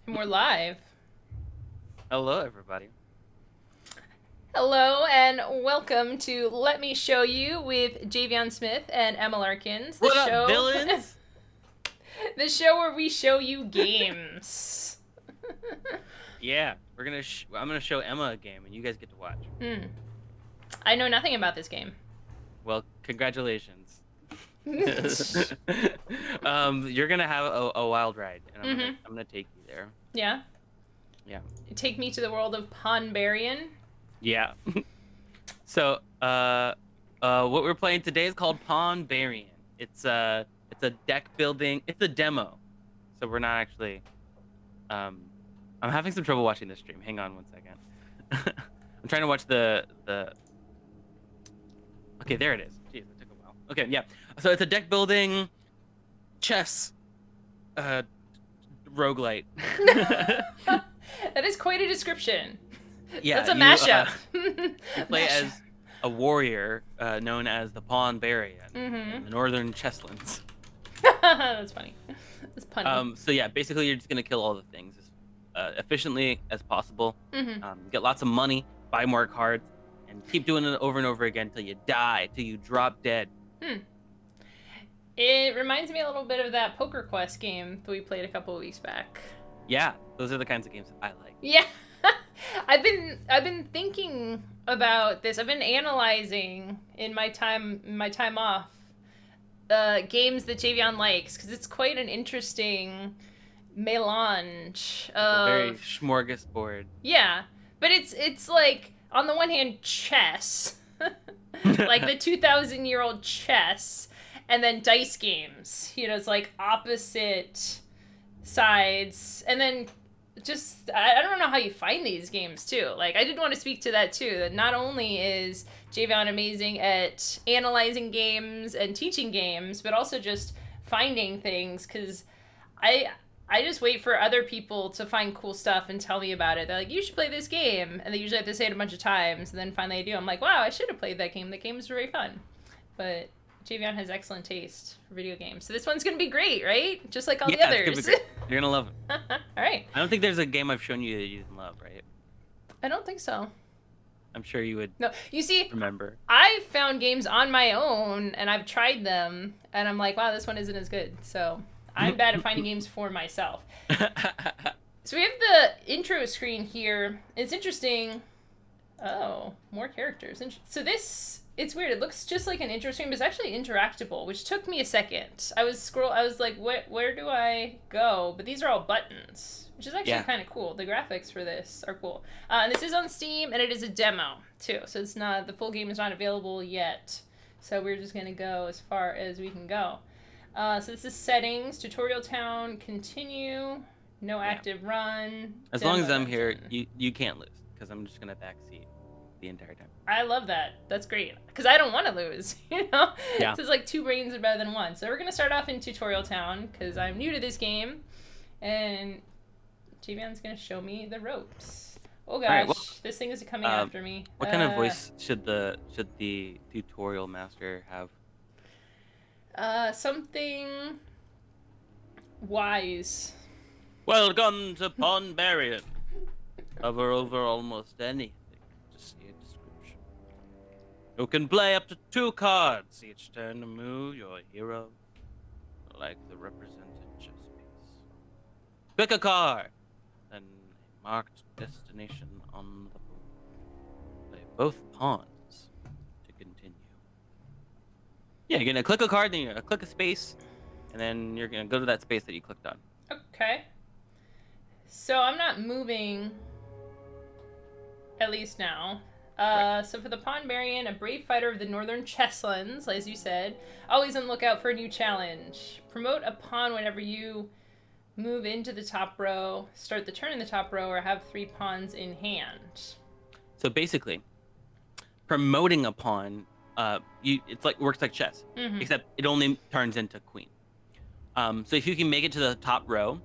And we're live. Hello, everybody. Hello and welcome to Let Me Show You with Javion Smith and Emma Larkins. What up, villains? The show where we show you games. Yeah, I'm gonna show Emma a game, and you guys get to watch. I know nothing about this game. Well, congratulations. You're gonna have a wild ride, and I'm gonna take you there. Yeah. Yeah. Take me to the world of Pawnbarian. Yeah. So, what we're playing today is called Pawnbarian. It's a deck building. It's a demo, so we're not actually. I'm having some trouble watching this stream. Hang on one second. I'm trying to watch the. Okay, there it is. Jeez, it took a while. Okay, yeah. So it's a deck building, chess, roguelite. That is quite a description. Yeah, that's a mashup. You play as a warrior known as the Pawnbarian in the Northern Chesslands. That's funny. That's punny. So yeah, basically you're just gonna kill all the things as efficiently as possible. Get lots of money, buy more cards, and keep doing it over and over again till you die, till you drop dead. It reminds me a little bit of that Poker Quest game that we played a couple of weeks back. Yeah, those are the kinds of games I like. Yeah. I've been thinking about this. I've been analyzing in my time off games that Javion likes, because it's quite an interesting melange of a very smorgasbord. Yeah, but it's like on the one hand chess, like the 2,000-year-old chess, and then dice games. You know, it's like opposite sides, and then just I don't know how you find these games too. Like, I did want to speak to that too, that not only is Javion amazing at analyzing games and teaching games, but also just finding things, because I just wait for other people to find cool stuff and tell me about it. They're like, you should play this game, and they usually have to say it a bunch of times, and then finally I do. I'm like, wow, I should have played that game. The game was very fun. But Javion has excellent taste for video games. So this one's going to be great, right? Just like all the others. It's gonna be great. You're going to love it. All right. I don't think there's a game I've shown you that you didn't love, right? I don't think so. I'm sure you would. No, you see, remember. I've found games on my own, and I've tried them, and I'm like, wow, this one isn't as good. So I'm bad at finding games for myself. So we have the intro screen here. It's interesting. Oh, more characters. So this... It's weird. It looks just like an intro screen, but it's actually interactable, which took me a second. I was like, where do I go? But these are all buttons, which is actually kind of cool. The graphics for this are cool. And this is on Steam, and it is a demo too. So it's not, the full game is not available yet. So we're just gonna go as far as we can go. So this is settings, tutorial town, continue, no active run. As long as I'm here, you can't lose, because I'm just gonna backseat the entire time. I love that. That's great, because I don't want to lose, you know? Yeah. So it's like 2 brains are better than 1. So we're going to start off in Tutorial Town, because I'm new to this game, and Javion's going to show me the ropes. Oh gosh, right, well, this thing is coming after me. What kind of voice should the tutorial master have? Something wise. Welcome to Pawnbarian. Hover over almost anything. See a description. You can play up to 2 cards each turn to move your hero like the represented chess piece. Pick a card, then a marked destination on the board. Play both pawns to continue. Yeah, you're gonna click a card, then you're gonna click a space, and then you're gonna go to that space that you clicked on. Okay. So I'm not moving. At least now. Right. So for the Pawnbarian, a brave fighter of the Northern Chesslands, as you said, always on the lookout for a new challenge. Promote a pawn whenever you move into the top row, start the turn in the top row, or have 3 pawns in hand. So basically, promoting a pawn, it's like works like chess, except it only turns into queen. So if you can make it to the top row,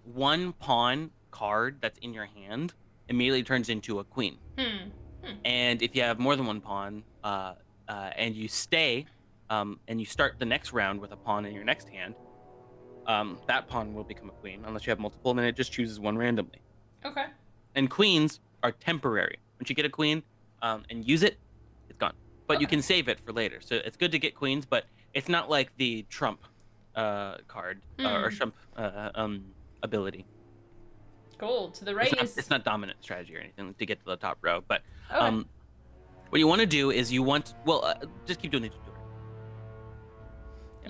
one pawn card that's in your hand immediately turns into a queen. And if you have more than 1 pawn, and you stay, and you start the next round with a pawn in your next hand, that pawn will become a queen unless you have multiple, and then it just chooses one randomly. Okay. And queens are temporary. Once you get a queen and use it, it's gone. But you can save it for later. So it's good to get queens, but it's not like the trump card or trump ability. Gold to the right it's not dominant strategy or anything to get to the top row. But what you want to do is just keep doing the tutorial.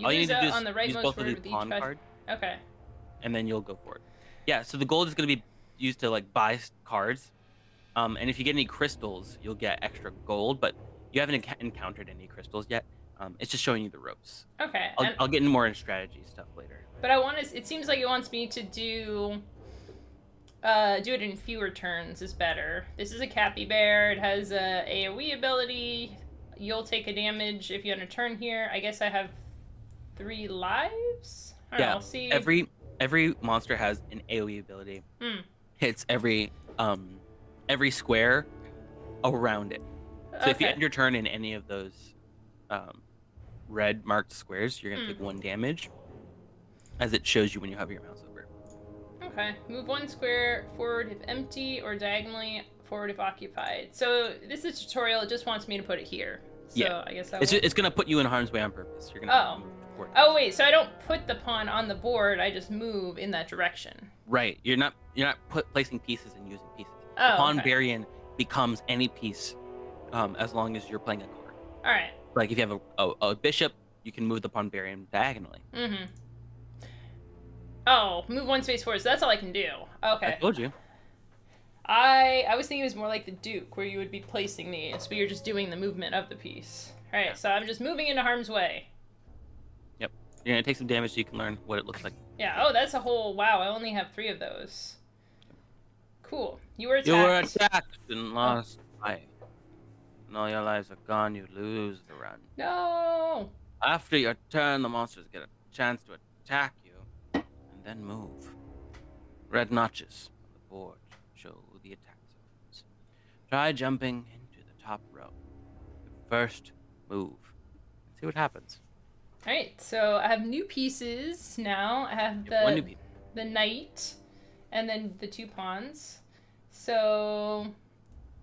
All you need to do is use both of the pawn card. Okay. And then you'll go for it. Yeah, so the gold is going to be used to like buy cards. And if you get any crystals, you'll get extra gold, but you haven't encountered any crystals yet. It's just showing you the ropes. Okay. I'll get into more strategy stuff later. But it seems like it wants me to do it in fewer turns is better. This is a Cappy Bear. It has a AoE ability. You'll take a damage if you end a turn here. I guess I have 3 lives? I'll see. Every monster has an AoE ability. Hits every square around it. So if you end your turn in any of those red marked squares, you're going to take 1 damage, as it shows you when you have your mouse over. Okay. Move 1 square forward if empty, or diagonally forward if occupied. So this is a tutorial. It just wants me to put it here. So I guess it's going to put you in harm's way on purpose. You're going to Oh wait, so I don't put the pawn on the board. I just move in that direction. Right. You're not placing pieces and using pieces. Oh, the Pawnbarian becomes any piece, as long as you're playing a card. All right. Like if you have a bishop, you can move the Pawnbarian diagonally. Oh, move 1 space forward. So that's all I can do. Okay. I told you. I was thinking it was more like the Duke, where you would be placing these, but you're just doing the movement of the piece. All right. So I'm just moving into harm's way. Yep. You're gonna take some damage so you can learn what it looks like. Yeah. Oh, that's a whole. Wow. I only have 3 of those. Cool. You were attacked. You were attacked and lost life. When all your lives are gone, you lose the run. No. After your turn, the monsters get a chance to attack you, and then move. Red notches on the board show the attack zones. Try jumping into the top row. The first move. See what happens. All right. So I have new pieces now. I have the knight, and then the 2 pawns. So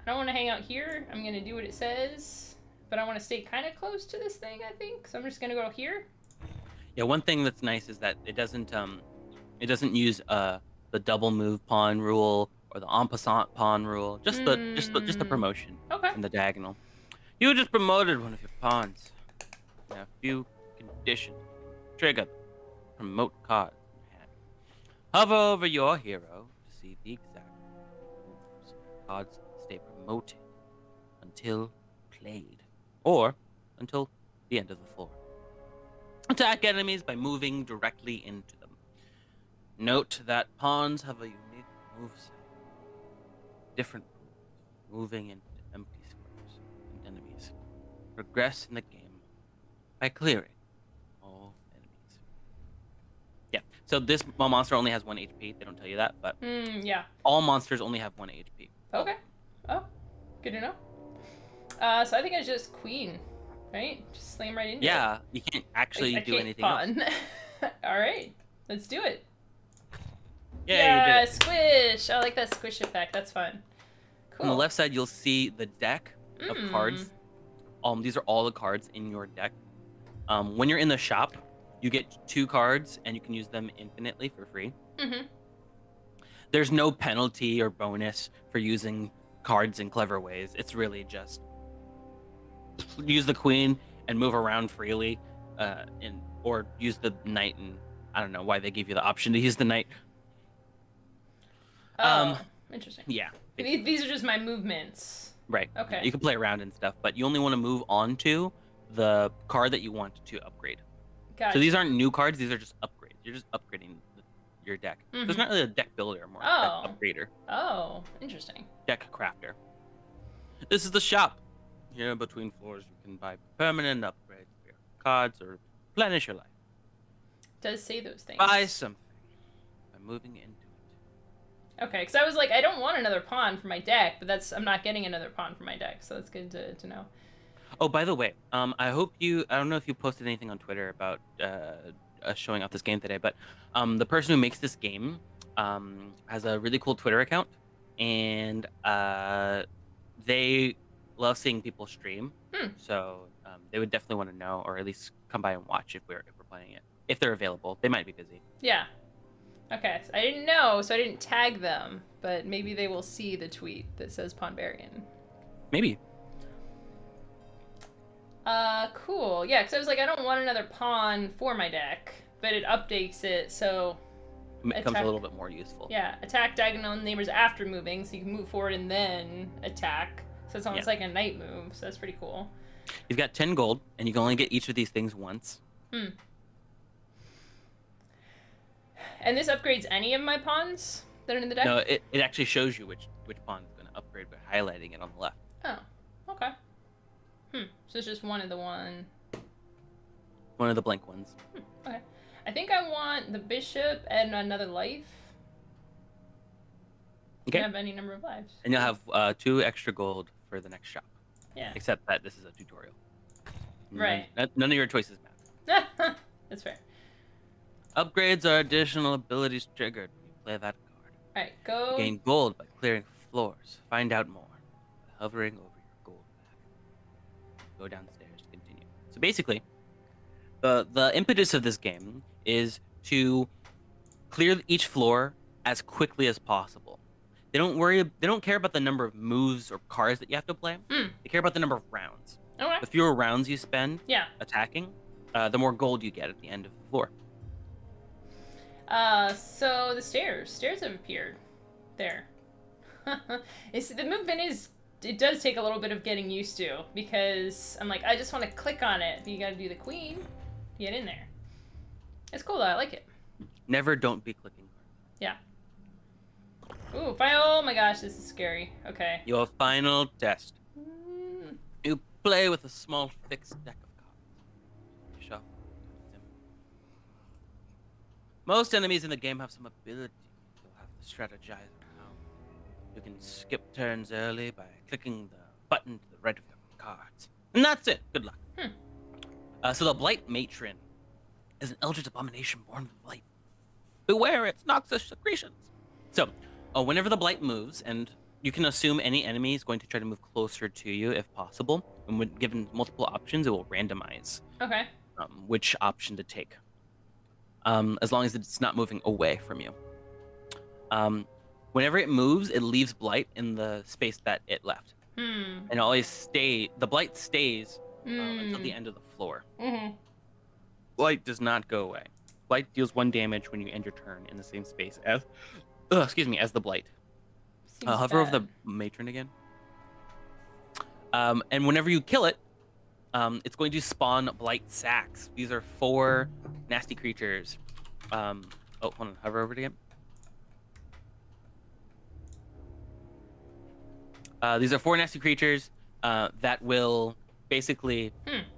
I don't want to hang out here. I'm going to do what it says, but I want to stay kind of close to this thing, I think. So I'm just going to go here. Yeah, one thing that's nice is that it doesn't use the double move pawn rule or the en passant pawn rule. Just the promotion. Okay. And the diagonal. You just promoted one of your pawns. Now, a few conditions. Trigger promote card in your hand. Hover over your hero to see the exact moves. Cards stay promoted until played, or until the end of the floor. Attack enemies by moving directly into them. Note that pawns have a unique moveset. Different rules, moving into empty squares and enemies. Progress in the game by clearing all enemies. Yeah, so this monster only has 1 HP. They don't tell you that, but yeah. All monsters only have 1 HP. Okay. Oh, good to know. So I think I just queen, right? Just slam right into it. Yeah, you can't actually do anything else. All right, let's do it. Yeah, you did it. Squish! I like that squish effect. That's fun. Cool. On the left side, you'll see the deck of cards. These are all the cards in your deck. When you're in the shop, you get 2 cards, and you can use them infinitely for free. There's no penalty or bonus for using cards in clever ways. It's really just use the queen and move around freely, or use the knight. And I don't know why they gave you the option to use the knight. Interesting. Yeah. These are just my movements. Right. Okay. You can play around and stuff, but you only want to move on to the card that you want to upgrade. Gotcha. So these aren't new cards; these are just upgrades. You're just upgrading your deck. So it's not really a deck builder, more a deck upgrader. Oh, interesting. Deck crafter. This is the shop. Here between floors, you can buy permanent upgrades for your cards or replenish your life. It does say those things. Buy something by moving into it. Okay, because I was like, I don't want another pawn for my deck, but I'm not getting another pawn for my deck, so that's good to know. Oh, by the way, I don't know if you posted anything on Twitter about showing off this game today, but the person who makes this game has a really cool Twitter account, and they love seeing people stream. So they would definitely want to know, or at least come by and watch if we're playing it. If they're available, they might be busy. Yeah. Okay, so I didn't know, so I didn't tag them, but maybe they will see the tweet that says Pawnbarian. Maybe. Cool. Yeah, because I was like, I don't want another pawn for my deck, but it updates it, so... It becomes a little bit more useful. Yeah, attack diagonal neighbors after moving, so you can move forward and then attack. So it's almost like a knight move, so that's pretty cool. You've got 10 gold, and you can only get each of these things once. And this upgrades any of my pawns that are in the deck? No, it actually shows you which pawn is going to upgrade by highlighting it on the left. Oh, okay. So it's just one of the One of the blank ones. Okay. I think I want the bishop and another life. Okay. You have any number of lives. And you'll have 2 extra gold for the next shop. Yeah. Except that this is a tutorial. Right. None of your choices matter. That's fair. Upgrades are additional abilities triggered when you play that card. Alright, go. You gain gold by clearing floors. Find out more by hovering over your gold bag. Go downstairs to continue. So basically, the impetus of this game is to clear each floor as quickly as possible. They don't care about the number of moves or cards that you have to play. They care about the number of rounds. Okay. The fewer rounds you spend attacking, the more gold you get at the end of the floor. So the stairs have appeared there. The movement it does take a little bit of getting used to, because I'm like, I just want to click on it, but you gotta do the queen to get in there. It's cool though, I like it. Never don't be clicking. Yeah. Ooh, oh my gosh, this is scary. Okay. Your final test. You play with a small fixed deck of cards. Shuffle. Most enemies in the game have some ability you'll have to strategize around. You can skip turns early by clicking the button to the right of your cards. And that's it. Good luck. So the Blight Matron is an eldritch abomination born with blight. Beware its noxious secretions. So, whenever the Blight moves, and you can assume any enemy is going to try to move closer to you if possible, and when given multiple options, it will randomize which option to take. As long as it's not moving away from you. Whenever it moves, it leaves Blight in the space that it left. And the Blight stays until the end of the floor. Blight does not go away. Blight deals 1 damage when you end your turn in the same space as, as the Blight. Hover over the Matron again. And whenever you kill it, it's going to spawn Blight Sacks. These are 4 nasty creatures. Hold on, hover over it again. These are 4 nasty creatures that will basically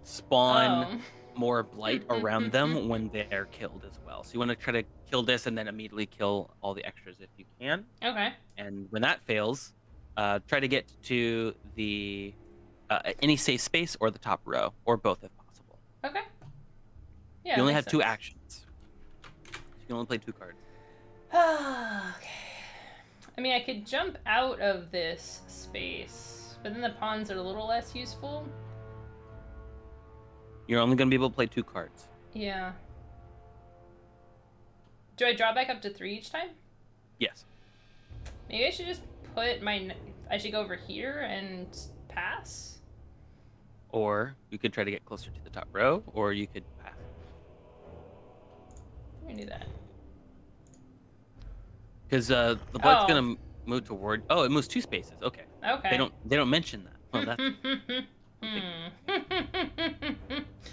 spawn more Blight around them when they're killed as well. So you want to try to kill this and then immediately kill all the extras if you can. Okay. And when that fails, try to get to the any safe space or the top row, or both if possible. Okay. Yeah. You only have 2 actions. You can only play 2 cards. Okay. I mean, I could jump out of this space, but then the pawns are a little less useful. You're only going to be able to play 2 cards. Yeah. Do I draw back up to 3 each time? Yes. Maybe I should just put I should go over here and pass? Or you could try to get closer to the top row, or you could pass. I'm gonna do that. Because the Blight's gonna move toward. Oh, it moves 2 spaces. Okay. Okay. They don't mention that. Well, that's.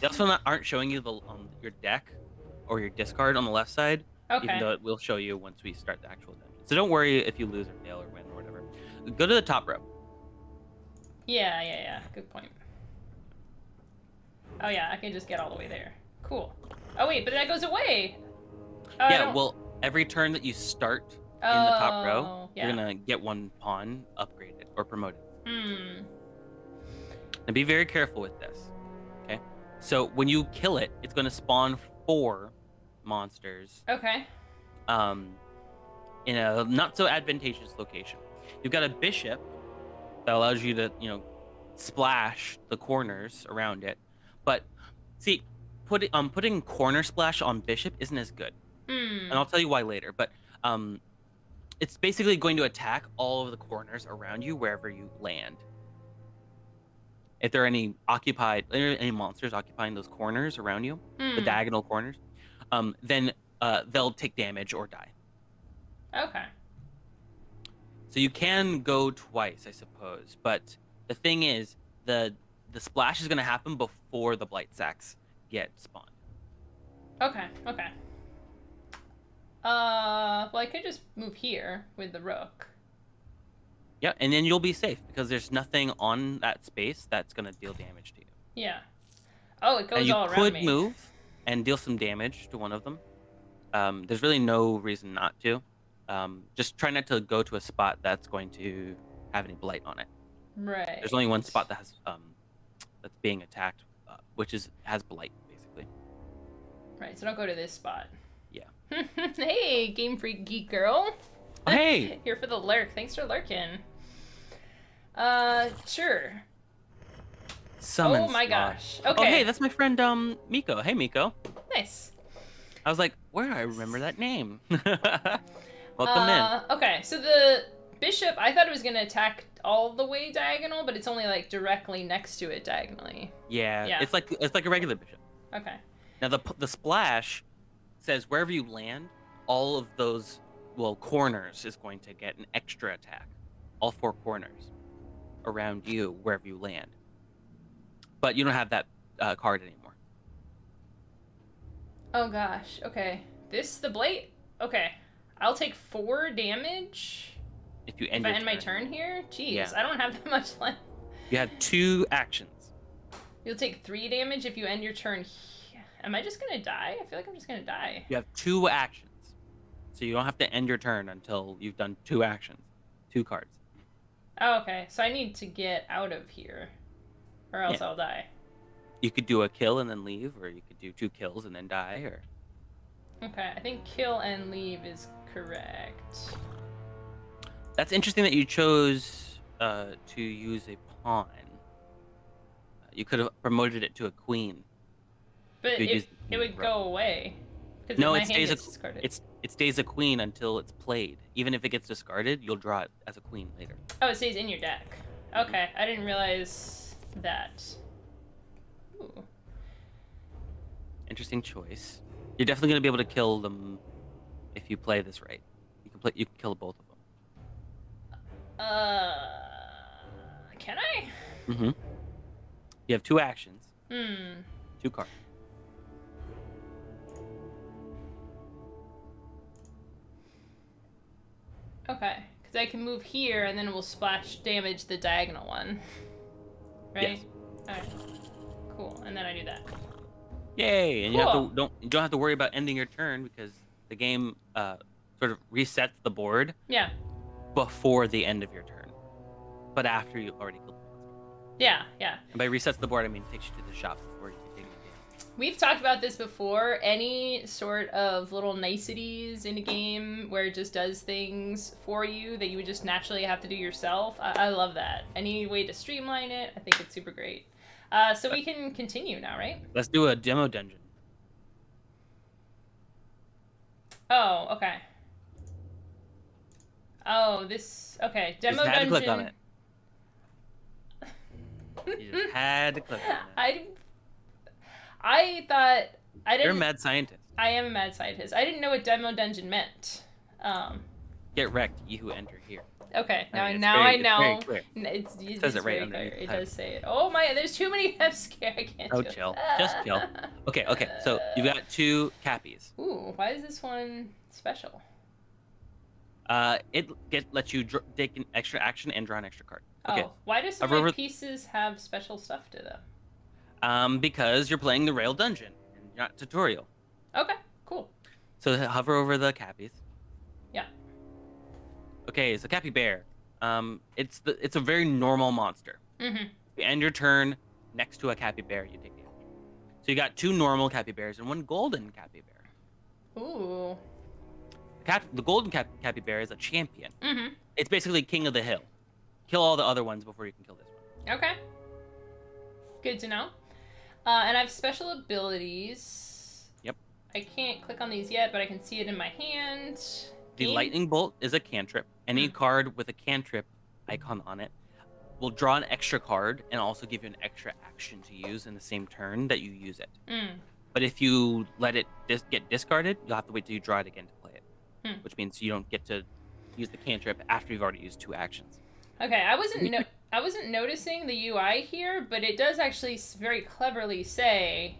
They also aren't showing you your deck or your discard on the left side. Okay. Even though it will show you once we start the actual dungeon. So don't worry if you lose or fail or win or whatever. Go to the top row. Yeah. Good point. Oh yeah, I can just get all the way there. Cool. Oh wait, but that goes away. Oh, yeah, well, every turn that you start in the top row, you're gonna get 1 pawn upgraded or promoted. And be very careful with this. Okay. So when you kill it, it's gonna spawn 4 monsters. Okay. In a not so advantageous location. You've got a bishop that allows you to, splash the corners around it. But see, putting corner splash on bishop isn't as good. And I'll tell you why later. But it's basically going to attack all of the corners around you wherever you land. If there are any monsters occupying those corners around you, the diagonal corners, then they'll take damage or die. Okay. So you can go twice, I suppose, but the thing is, the splash is going to happen before the blight sacks get spawned. Okay. Well, I could just move here with the rook. Yeah, and then you'll be safe because there's nothing on that space that's going to deal damage to you. Yeah. Oh, it goes all around me. You could move and deal some damage to one of them. There's really no reason not to. Just try not to go to a spot that's going to have any blight on it. Right. There's only one spot that has that's being attacked, which has blight, basically. Right, so don't go to this spot. Yeah. Hey, Game Freak Geek Girl. Oh, hey! Here for the lurk. Thanks for lurking. Sure. Summon oh my slot. gosh. Okay. Oh, hey, that's my friend, Miko. Hey, Miko. Nice. I was like, where do I remember that name? Welcome in. Okay, so the bishop, I thought it was going to attack all the way diagonal, but it's only like directly next to it diagonally. Yeah. It's like a regular bishop. Okay. Now the splash says wherever you land, all of those corners is going to get an extra attack. All 4 corners around you wherever you land. But you don't have that card anymore. Oh gosh. Okay. The blight. Okay. I'll take 4 damage if you end my turn here. Jeez, yeah. I don't have that much left. You have 2 actions. You'll take 3 damage if you end your turn. Am I just gonna die? I feel like I'm just gonna die. You have 2 actions, so you don't have to end your turn until you've done 2 actions, 2 cards. Oh, okay. So I need to get out of here, or else I'll die. You could do a kill and then leave, or you could do 2 kills and then die, or... Okay, I think kill and leave is correct. That's interesting that you chose to use a pawn. You could have promoted it to a queen. But it would go away. No, it stays it stays a queen until it's played. Even if it gets discarded, you'll draw it as a queen later. Oh, it stays in your deck. Okay, I didn't realize that. Ooh. Interesting choice. You're definitely going to be able to kill them if you play this right. You can kill both of them. Can I? Mm-hmm. You have 2 actions. 2 cards. Okay, because I can move here and then it will splash damage the diagonal one. Right? Yes. Alright. Cool. And then I do that. Yay! And cool. you don't have to worry about ending your turn because the game sort of resets the board. Yeah. Before the end of your turn, but after you already killed the monster. Yeah, yeah. And by resets the board, I mean it takes you to the shop before you can take the game. We've talked about this before. Any sort of little niceties in a game where it just does things for you that you would just naturally have to do yourself. I love that. Any way to streamline it, I think it's super great. So we can continue now, right? Let's do a demo dungeon. Oh, okay. Oh, this... Okay, demo dungeon... You just had to click on it. You just had to click on it. I thought... I didn't... You're a mad scientist. I am a mad scientist. I didn't know what demo dungeon meant. Get wrecked, you who enter here. Okay, I know. It says it right underneath. It does say it. Oh my, there's too many I'm scared. I can't do it. Chill. Just chill. Okay, so you've got 2 cappies. Ooh, why is this one special? It lets you take an extra action and draw an extra card. Okay. Oh, why do some of my pieces have special stuff to them? Because you're playing the rail dungeon, and not tutorial. Okay, cool. So hover over the cappies. Yeah. Okay, so Cappy Bear. It's a very normal monster. Mm-hmm. You end your turn next to a Cappy Bear, you take damage. So you got 2 normal Cappy Bears and 1 golden Cappy Bear. Ooh. The golden capybara is a champion. Mm-hmm. It's basically king of the hill. Kill all the other ones before you can kill this one. Okay. Good to know. And I have special abilities. Yep. I can't click on these yet, but I can see it in my hand. The lightning bolt is a cantrip. Any card with a cantrip icon on it will draw an extra card and also give you an extra action to use in the same turn that you use it. But if you let it get discarded, you'll have to wait till you draw it again to play it, which means you don't get to use the cantrip after you've already used 2 actions. Okay, I wasn't noticing the UI here, but it does actually very cleverly say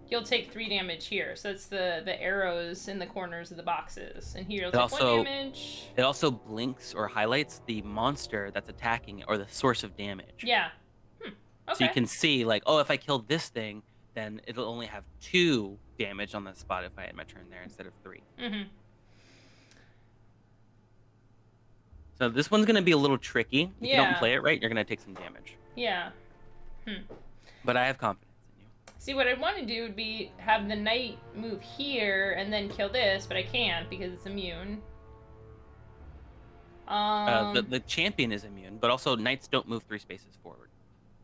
you'll take 3 damage here. So it's the arrows in the corners of the boxes, and here you'll take 1 damage. It also blinks or highlights the monster that's attacking it or the source of damage. Yeah. Okay. So you can see, like, oh, if I kill this thing, then it'll only have 2 damage on the spot if I had my turn there instead of 3. So this one's going to be a little tricky. If you don't play it right, you're going to take some damage. Yeah. But I have confidence in you. See, what I'd want to do would be have the knight move here and then kill this, but I can't because it's immune. The champion is immune, but also knights don't move 3 spaces forward.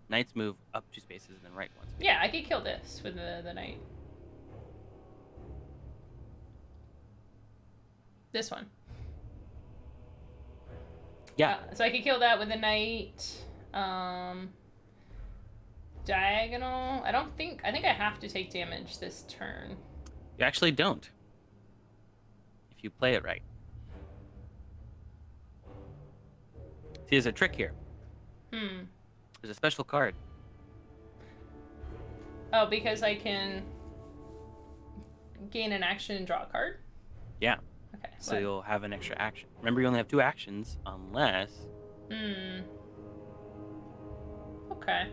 Knights move up 2 spaces and then right 1 space. Yeah, I could kill this with the knight. This one. Yeah. So I could kill that with a knight. Diagonal. I think I have to take damage this turn. You actually don't. If you play it right. See, there's a trick here. There's a special card. Oh, because I can gain an action and draw a card? Yeah. Okay. So you'll have an extra action. Remember, you only have 2 actions unless... Okay.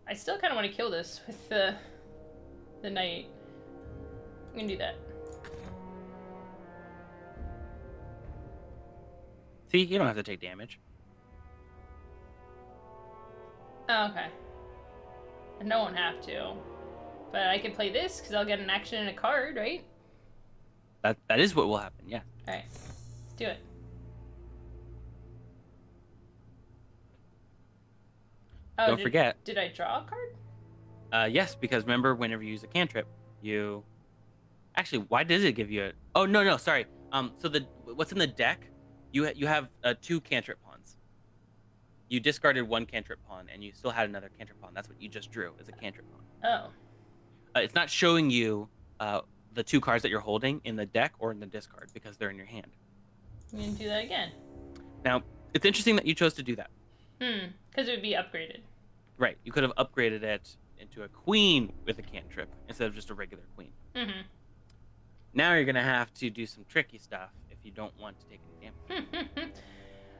I still kind of want to kill this with the knight. I'm gonna do that. See, you don't have to take damage. Oh, okay. I don't have to. But I could play this because I'll get an action and a card, right? That is what will happen, yeah. Alright. Let's do it. Oh, Don't forget. Did I draw a card? Yes, because remember, whenever you use a cantrip, you... Actually, why does it give you a... Oh, no, sorry. So what's in the deck, you have 2 cantrip pawns. You discarded 1 cantrip pawn, and you still had another cantrip pawn. That's what you just drew, as a cantrip pawn. Oh. It's not showing you the 2 cards that you're holding in the deck or in the discard, because they're in your hand. I'm going to do that again. Now, it's interesting that you chose to do that. Because it would be upgraded. Right. You could have upgraded it into a queen with a cantrip instead of just a regular queen. Now you're going to have to do some tricky stuff if you don't want to take any damage.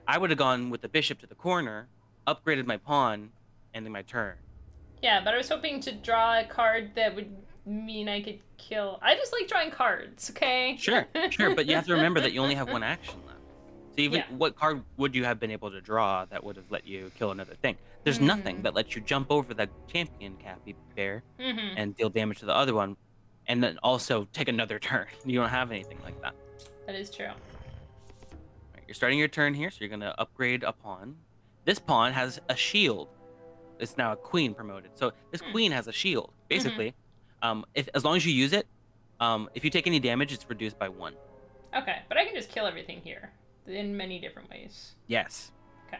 I would have gone with the bishop to the corner, upgraded my pawn, ending my turn. Yeah, but I was hoping to draw a card that would mean I could kill... I just like drawing cards, okay? Sure, but you have to remember that you only have 1 action left. So even what card would you have been able to draw that would have let you kill another thing? There's nothing that lets you jump over that champion capybara and deal damage to the other one, and then also take another turn. You don't have anything like that. That is true. Right, you're starting your turn here, so you're going to upgrade a pawn. This pawn has a shield. It's now a queen promoted. So this queen has a shield. Basically, as long as you use it, if you take any damage, it's reduced by 1. Okay, but I can just kill everything here in many different ways. Yes. Okay.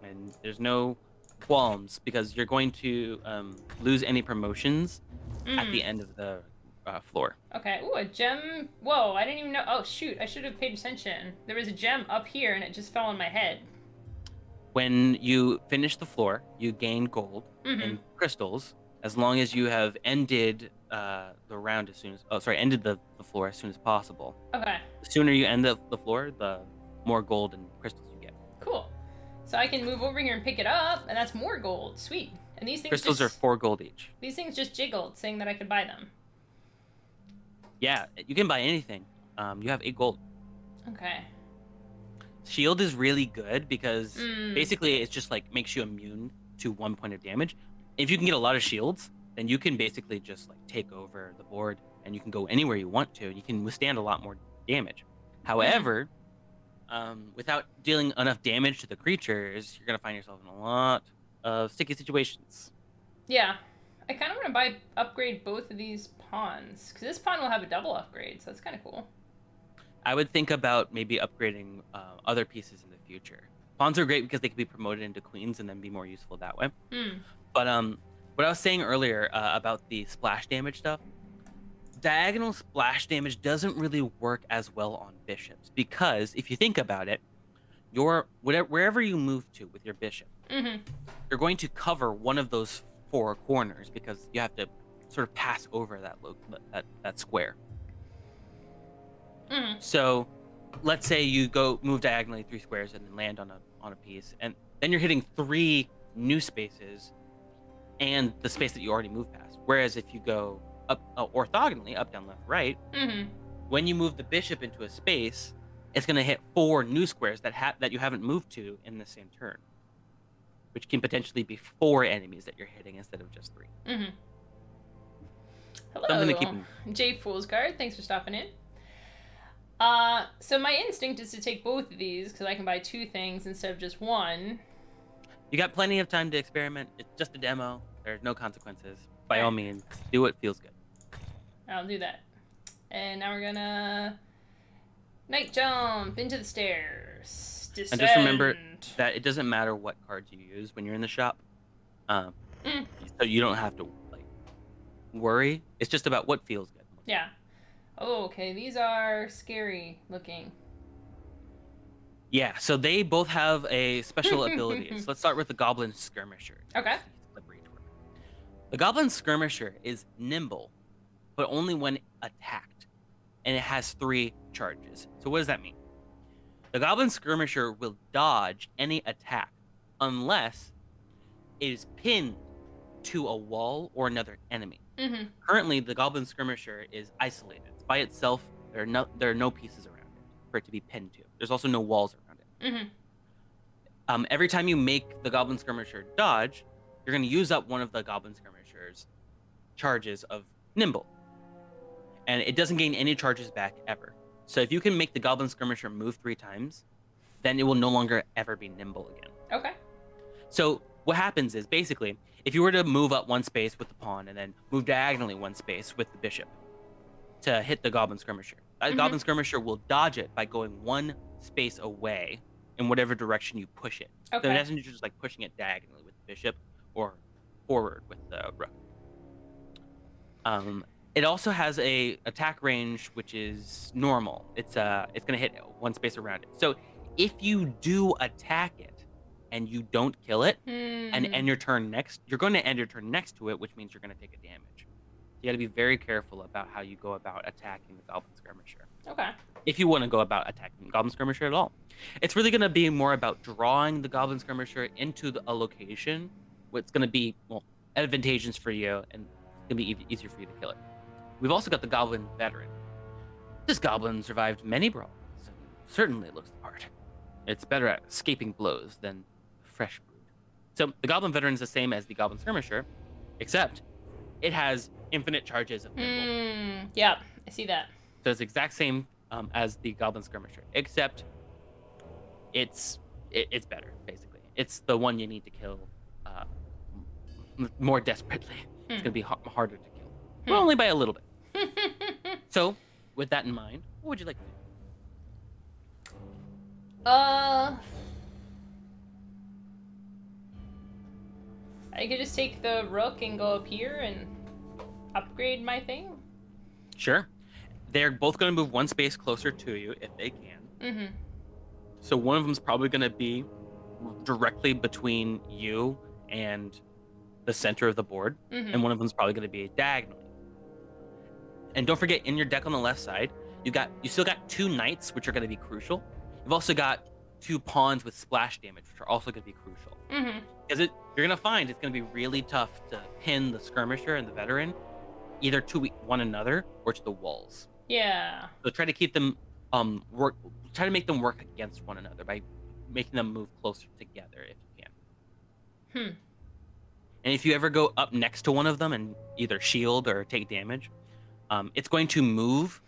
And there's no qualms because you're going to lose any promotions at the end of the floor. Okay. Ooh, a gem. Whoa, I didn't even know. Oh, shoot. I should have paid attention. There was a gem up here and it just fell on my head. When you finish the floor, you gain gold and crystals as long as you have ended the round as soon as... ended the floor as soon as possible. Okay. The sooner you end the floor, the more gold and crystals you get. Cool. So I can move over here and pick it up, and that's more gold. Sweet. And these things crystals are 4 gold each. These things just jiggled, saying that I could buy them. Yeah, you can buy anything. You have 8 gold. Okay. Shield is really good because basically it's just like makes you immune to 1 point of damage. If you can get a lot of shields, then you can basically just like take over the board and you can go anywhere you want to and you can withstand a lot more damage. However, without dealing enough damage to the creatures, you're going to find yourself in a lot of sticky situations. Yeah. I kind of want to upgrade both of these pawns, because this pawn will have a double upgrade, so that's kind of cool. I would think about maybe upgrading other pieces in the future. Pawns are great because they can be promoted into queens and then be more useful that way. But what I was saying earlier about the splash damage stuff, diagonal splash damage doesn't really work as well on bishops, because if you think about it, wherever you move to with your bishop, you're going to cover one of those 4 corners because you have to sort of pass over that square. So let's say you move diagonally 3 squares and then land on a piece, and then you're hitting 3 new spaces and the space that you already moved past. Whereas if you go up orthogonally, up, down, left, right, when you move the bishop into a space, it's going to hit 4 new squares that you haven't moved to in the same turn, which can potentially be 4 enemies that you're hitting instead of just 3. Hello, Something to keep in... Jay Foolsguard. Thanks for stopping in. So my instinct is to take both of these because I can buy 2 things instead of just 1. You got plenty of time to experiment. It's just a demo. There's no consequences. By all means, do what feels good. I'll do that. And now we're gonna night jump into the stairs. Descend. And just remember that it doesn't matter what cards you use when you're in the shop. So you don't have to like worry. It's just about what feels good. Yeah. Oh, okay. These are scary looking. Yeah, so they both have a special abilities. Let's start with the Goblin Skirmisher. Okay. The Goblin Skirmisher is nimble, but only when attacked. And it has 3 charges. So what does that mean? The Goblin Skirmisher will dodge any attack unless it is pinned to a wall or another enemy. Currently, the Goblin Skirmisher is isolated. It's by itself. There are no pieces around it for it to be pinned to. There's also no walls around it. Every time you make the Goblin Skirmisher dodge, you're going to use up one of the Goblin Skirmisher's charges of nimble. And it doesn't gain any charges back ever. So if you can make the Goblin Skirmisher move 3 times, then it will no longer ever be nimble again. Okay. So what happens is, basically, if you were to move up 1 space with the pawn and then move diagonally 1 space with the bishop to hit the Goblin Skirmisher, the Goblin Skirmisher will dodge it by going 1 space away in whatever direction you push it. Okay. So it isn't just like pushing it diagonally with the bishop or forward with the rook. It also has a attack range which is normal. It's gonna hit 1 space around it. So if you do attack it and you don't kill it and end your turn next, you're going to end your turn next to it, which means you're going to take a damage. You got to be very careful about how you go about attacking the Goblin Skirmisher. Okay. If you want to go about attacking the Goblin Skirmisher at all, it's really going to be more about drawing the Goblin Skirmisher into a location where it's going to be advantageous for you and it's going to be easier for you to kill it. We've also got the Goblin Veteran. This goblin survived many brawls and certainly looks the part. It's better at escaping blows than fresh brood. So the Goblin Veteran is the same as the Goblin Skirmisher, except it has infinite charges of nimble. Yeah, I see that. So it's the exact same as the Goblin Skirmisher, except it's better, basically. It's the one you need to kill more desperately. It's going to be harder to kill. But only by a little bit. So, with that in mind, what would you like to do? I could just take the rook and go up here and upgrade my thing. Sure. They're both going to move 1 space closer to you if they can. So one of them's probably going to be directly between you and the center of the board, and one of them's probably going to be diagonally. And don't forget, in your deck on the left side, you still got 2 knights, which are going to be crucial. You've also got 2 pawns with splash damage, which are also going to be crucial. Because you're going to find it's going to be really tough to pin the skirmisher and the veteran either to one another or to the walls. Yeah. So try to keep them try to make them work against one another by making them move closer together if you can. And if you ever go up next to one of them and either shield or take damage, it's going to move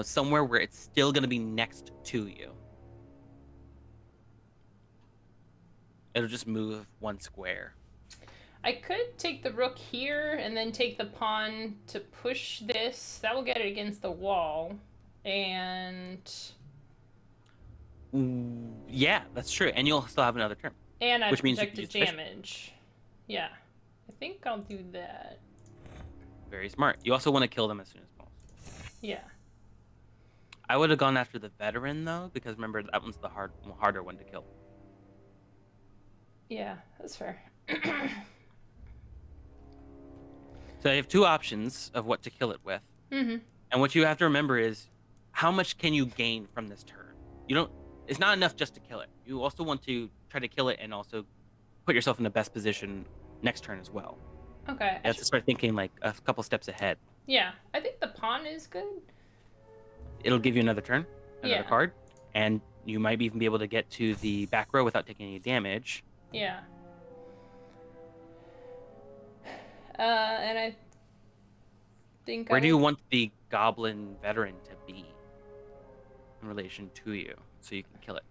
somewhere where it's still going to be next to you. It'll just move one square. I could take the rook here and then take the pawn to push this. That will get it against the wall. And... yeah, that's true. And you'll still have another turn. And I which means protected damage. Yeah. I think I'll do that. Very smart. You also want to kill them as soon as possible. Yeah. I would have gone after the veteran, though, because remember, that one's the harder one to kill. Yeah, that's fair. So you have two options of what to kill it with. Mm-hmm. And what you have to remember is, how much can you gain from this turn? You don't. It's not enough just to kill it. You also want to try to kill it and also put yourself in the best position next turn as well. Okay. You have to start thinking like a couple steps ahead. Yeah, I think the pawn is good. It'll give you another turn, another card, and you might even be able to get to the back row without taking any damage. Yeah. And I think Where do you want the Goblin Veteran to be in relation to you so you can kill it?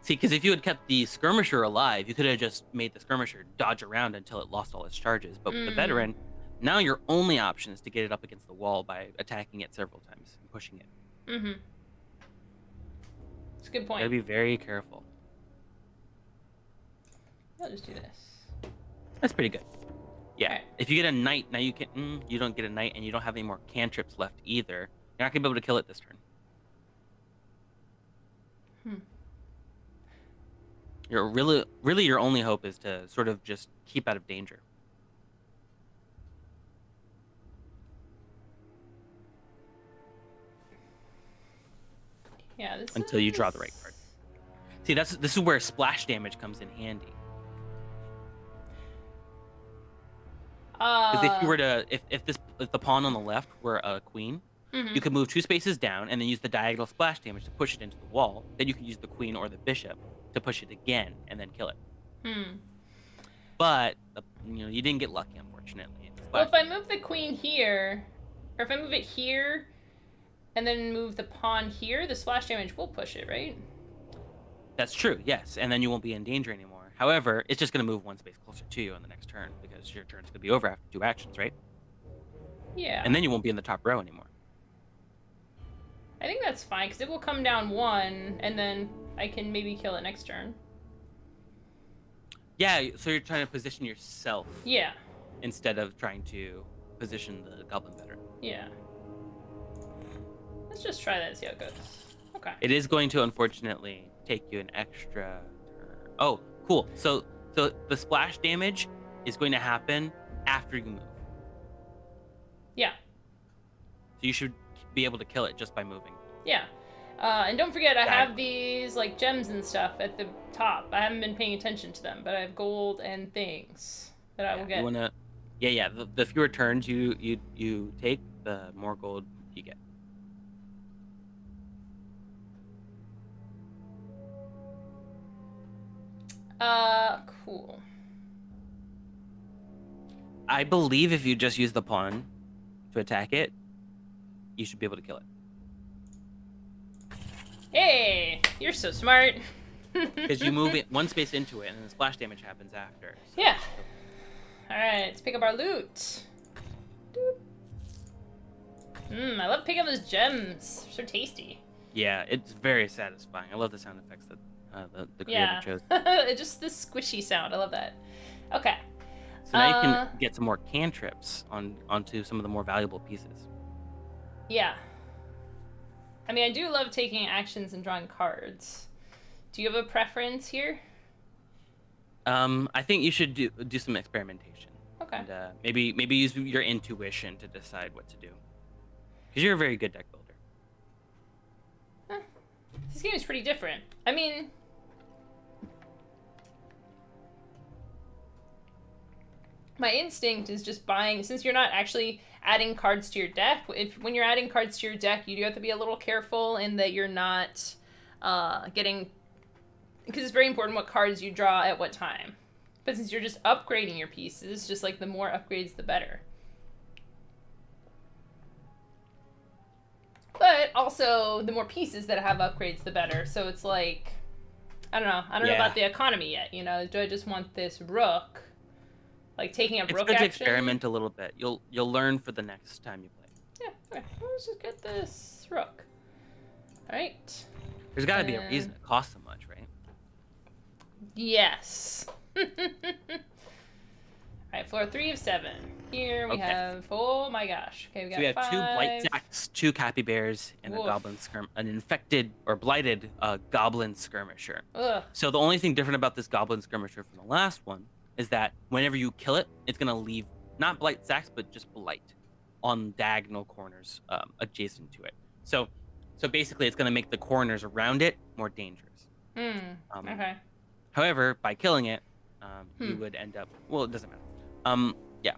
See, because if you had kept the Skirmisher alive, you could have just made the Skirmisher dodge around until it lost all its charges. But with the Veteran, now your only option is to get it up against the wall by attacking it several times and pushing it. Mm-hmm. That's a good point. You gotta be very careful. I'll just do this. That's pretty good. Yeah. Okay. If you get a knight, now you can. You don't get a knight, and you don't have any more cantrips left either. You're not gonna be able to kill it this turn. You're really your only hope is to sort of just keep out of danger. Yeah. Until you draw the right card. See, this is where splash damage comes in handy. Because if you were to, if the pawn on the left were a queen, you could move 2 spaces down and then use the diagonal splash damage to push it into the wall. Then you can use the queen or the bishop to push it again and then kill it. But you didn't get lucky, unfortunately. Well, if I move the queen here, or if I move it here, and then move the pawn here, the splash damage will push it, right? That's true, yes, and then you won't be in danger anymore. However, it's just going to move 1 space closer to you on the next turn because your turn's going to be over after 2 actions, right? Yeah. And then you won't be in the top row anymore. I think that's fine, because it will come down 1, and then I can maybe kill it next turn. Yeah, so you're trying to position yourself. Yeah. Instead of trying to position the Goblin Veteran. Yeah. Let's just try that and see how it goes. Okay. It is going to, unfortunately, take you an extra turn. Oh, cool. So the splash damage is going to happen after you move. Yeah. So you should be able to kill it just by moving. Yeah. And don't forget, I have these, like, gems and stuff at the top. I haven't been paying attention to them, but I have gold and things that I will get. You wanna, yeah. The fewer turns you take, the more gold you get. Cool. I believe if you just use the pawn to attack it, you should be able to kill it. Hey, you're so smart. Because you move it 1 space into it, and then the splash damage happens after. So. Yeah. All right, let's pick up our loot. I love picking up those gems. They're so tasty. Yeah, it's very satisfying. I love the sound effects that the creator chose. Just the squishy sound. I love that. Okay. So now you can get some more cantrips onto some of the more valuable pieces. Yeah. I mean, I do love taking actions and drawing cards. Do you have a preference here? I think you should do some experimentation. Okay. And maybe use your intuition to decide what to do. Because you're a very good deck builder. This game is pretty different. I mean, my instinct is just buying, since you're not actually adding cards to your deck. When you're adding cards to your deck, you do have to be a little careful in that you're not getting, because it's very important what cards you draw at what time. But since you're just upgrading your pieces, just like the more upgrades, the better. But also, the more pieces that have upgrades, the better. So it's like, I don't know. I don't know about the economy yet. You know, do I just want this rook? Like taking a rook action? It's good to experiment a little bit. You'll learn for the next time you play. Yeah. Okay. Let's just get this rook. All right. There's got to be a reason it costs so much, right? Yes. All right, floor 3 of 7. Here we have, oh my gosh. Okay, we got 5. 2 blight sacks, 2 capybares, and an infected or blighted Goblin Skirmisher. Ugh. So the only thing different about this Goblin Skirmisher from the last one is that whenever you kill it, it's going to leave not blight sacks, but just blight on diagonal corners adjacent to it. So basically, it's going to make the corners around it more dangerous. Okay. However, by killing it, you would end up... Well, it doesn't matter. Yeah.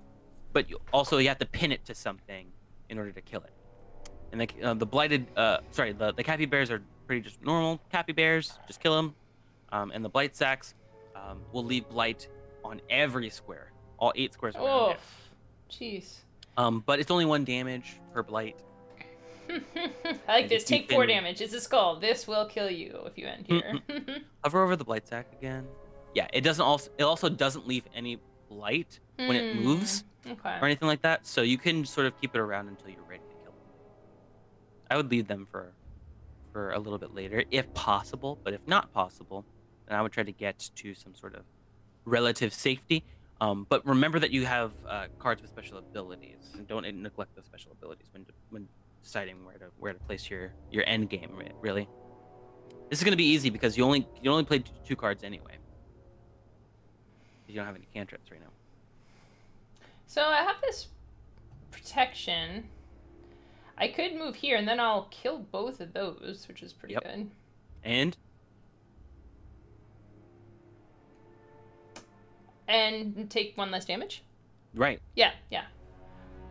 But you have to pin it to something in order to kill it. And the blighted... the capybares are pretty just normal capybares. Just kill them. And the blight sacks will leave blight on every square. All 8 squares around it. Jeez. But it's only 1 damage per blight. I like this. Take 4 damage. It's a skull. This will kill you if you end here. Hover over the blight sack again. Yeah, it also doesn't leave any blight when it moves or anything like that. So you can sort of keep it around until you're ready to kill them. I would leave them for a little bit later if possible, but if not possible, then I would try to get to some sort of relative safety. But remember that you have cards with special abilities, and don't neglect those special abilities when deciding where to place your end game. Really, this is going to be easy because you only play 2 cards anyway. You don't have any cantrips right now. So I have this protection. I could move here and then I'll kill both of those, which is pretty good. And take 1 less damage. Right. Yeah.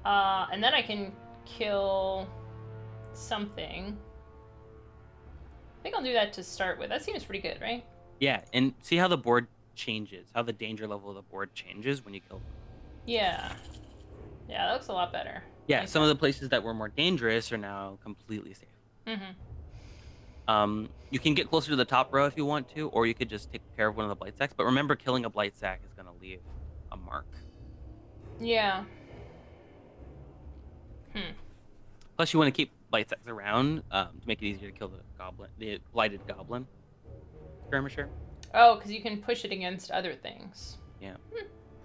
And then I can kill something. I think I'll do that to start with. That seems pretty good, right? Yeah, and see how the board changes, how the danger level of the board changes when you kill them. Yeah, that looks a lot better. Yeah, like some of the places that were more dangerous are now completely safe. You can get closer to the top row if you want to, or you could just take care of one of the blight sacks. But remember, killing a blight sack is going to leave a mark. Yeah. Plus, you want to keep blight sacks around to make it easier to kill the blighted Goblin Skirmisher. Oh, because you can push it against other things. Yeah.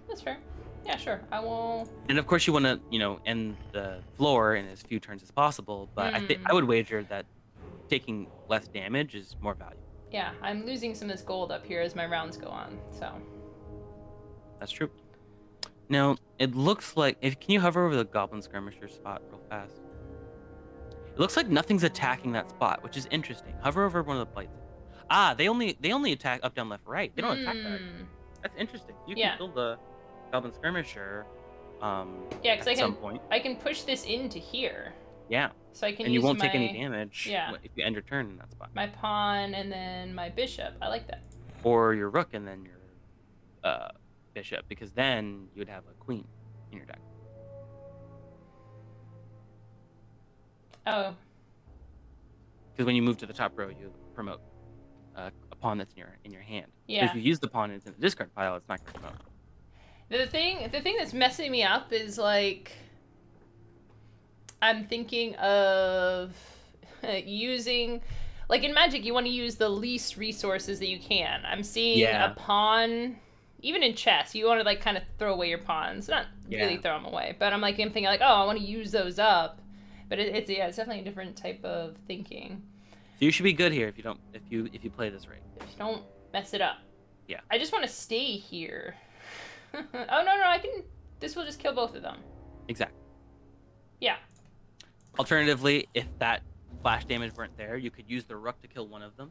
That's fair. Yeah, sure. I will. And of course, you want to, end the floor in as few turns as possible. But I would wager that taking less damage is more valuable. Yeah, I'm losing some of this gold up here as my rounds go on. So. That's true. Now it looks like can you hover over the Goblin Skirmisher spot real fast? It looks like nothing's attacking that spot, which is interesting. Hover over one of the blights. They only attack up, down, left, right. They don't attack that. That's interesting. You can kill the Goblin Skirmisher. Because I can push this into here. Yeah. So I can. And you won't take any damage. Yeah. If you end your turn in that spot. My pawn and then my bishop. I like that. Or your rook and then your bishop, because then you would have a queen in your deck. Oh. Because when you move to the top row, you promote a pawn that's in your hand. Yeah. But if you use the pawn and it's in the discard pile, it's not going to promote. The thing that's messing me up is like I'm thinking of using, like in Magic, you want to use the least resources that you can. I'm seeing a pawn, even in chess, you want to like kind of throw away your pawns, not really throw them away, but I'm thinking like, oh, I want to use those up, but it's definitely a different type of thinking. So you should be good here if you play this right. If you don't mess it up. Yeah. I just want to stay here. Oh no, I can. This will just kill both of them. Exactly. Yeah. Alternatively, if that flash damage weren't there, you could use the rook to kill one of them,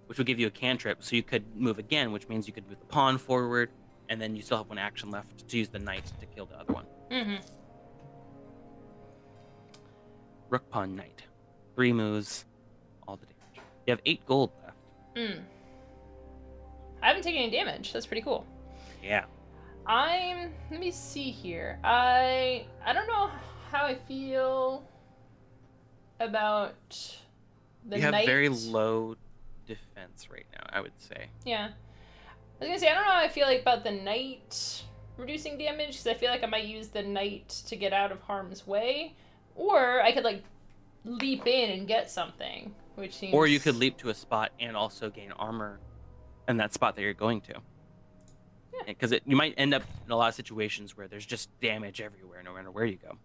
which would give you a cantrip. So you could move again, which means you could move the pawn forward, and then you still have 1 action left to use the knight to kill the other one. Rook, pawn, knight. 3 moves, all the damage. You have 8 gold left. I haven't taken any damage. That's pretty cool. Yeah. Let me see here. I don't know how I feel about the You have knight. very low defense right now, I would say. Yeah. I was gonna say, I don't know how I feel like about the knight reducing damage, because I feel like I might use the knight to get out of harm's way. Or I could, like, leap in and get something, which seems... Or you could leap to a spot and also gain armor in that spot that you're going to. Because you might end up in a lot of situations where there's just damage everywhere, no matter where you go.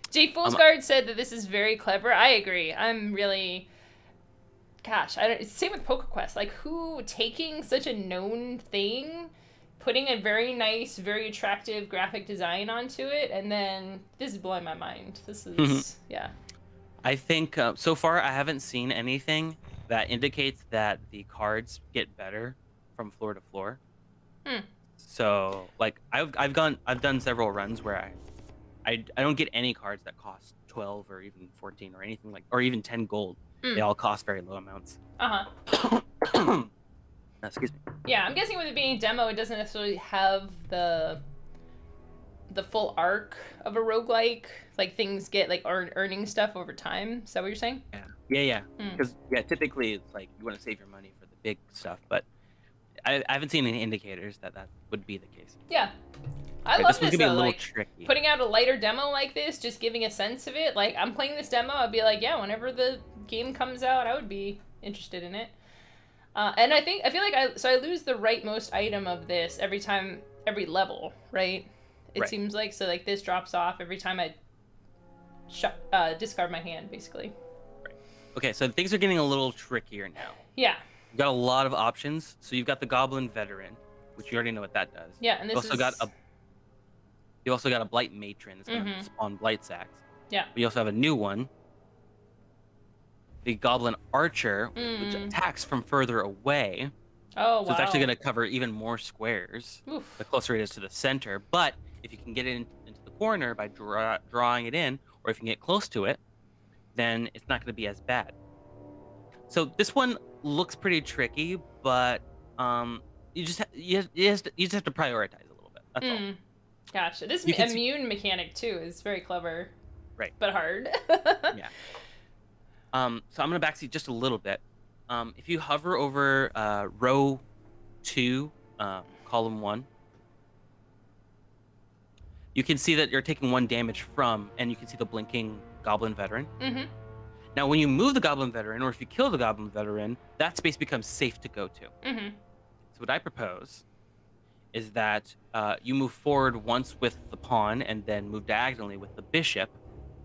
Jay Foolsguard said that this is very clever. I agree. I'm really... Gosh, same with PokeQuest. Like, who taking such a known thing, putting a very nice, very attractive graphic design onto it, and then this is blowing my mind. This is, yeah. I think, so far, I haven't seen anything that indicates that the cards get better from floor to floor. So, like, I've done several runs where I don't get any cards that cost 12 or even 14 or anything like, or even 10 gold. They all cost very low amounts. Excuse me. Yeah, I'm guessing with it being a demo, it doesn't necessarily have the full arc of a roguelike. Like, things get, like, earning stuff over time. Is that what you're saying? Yeah. Because, typically, it's like, you want to save your money for the big stuff, but I haven't seen any indicators that would be the case. Yeah. I love this, though, like, tricky. Putting out a lighter demo like this, just giving a sense of it. Like, I'm playing this demo, I'd be like, yeah, whenever the game comes out, I would be interested in it. And I feel like I lose the rightmost item of this every level, right? It seems like, so, like, this drops off every time I discard my hand, basically. Right. Okay, so things are getting a little trickier now. Yeah. You've got a lot of options. So you've got the Goblin Veteran, which you already know what that does. Yeah, and this you also got a Blight Matron that's going to spawn Blight Sacks. Yeah. We also have a new one, the Goblin Archer, which attacks from further away. Oh, wow. So it's actually going to cover even more squares the closer it is to the center. But if you can get it into the corner by drawing it in, or if you can get close to it, then it's not going to be as bad. So this one looks pretty tricky, but you just have to prioritize a little bit. That's all. Gotcha. This immune mechanic too is very clever. Right. But hard. Yeah. So I'm gonna backseat just a little bit. If you hover over row 2, column 1, you can see that you're taking 1 damage from, and you can see the blinking Goblin Veteran. Now, when you move the Goblin Veteran, or if you kill the Goblin Veteran, that space becomes safe to go to. So what I propose is that you move forward once with the pawn and then move diagonally with the bishop,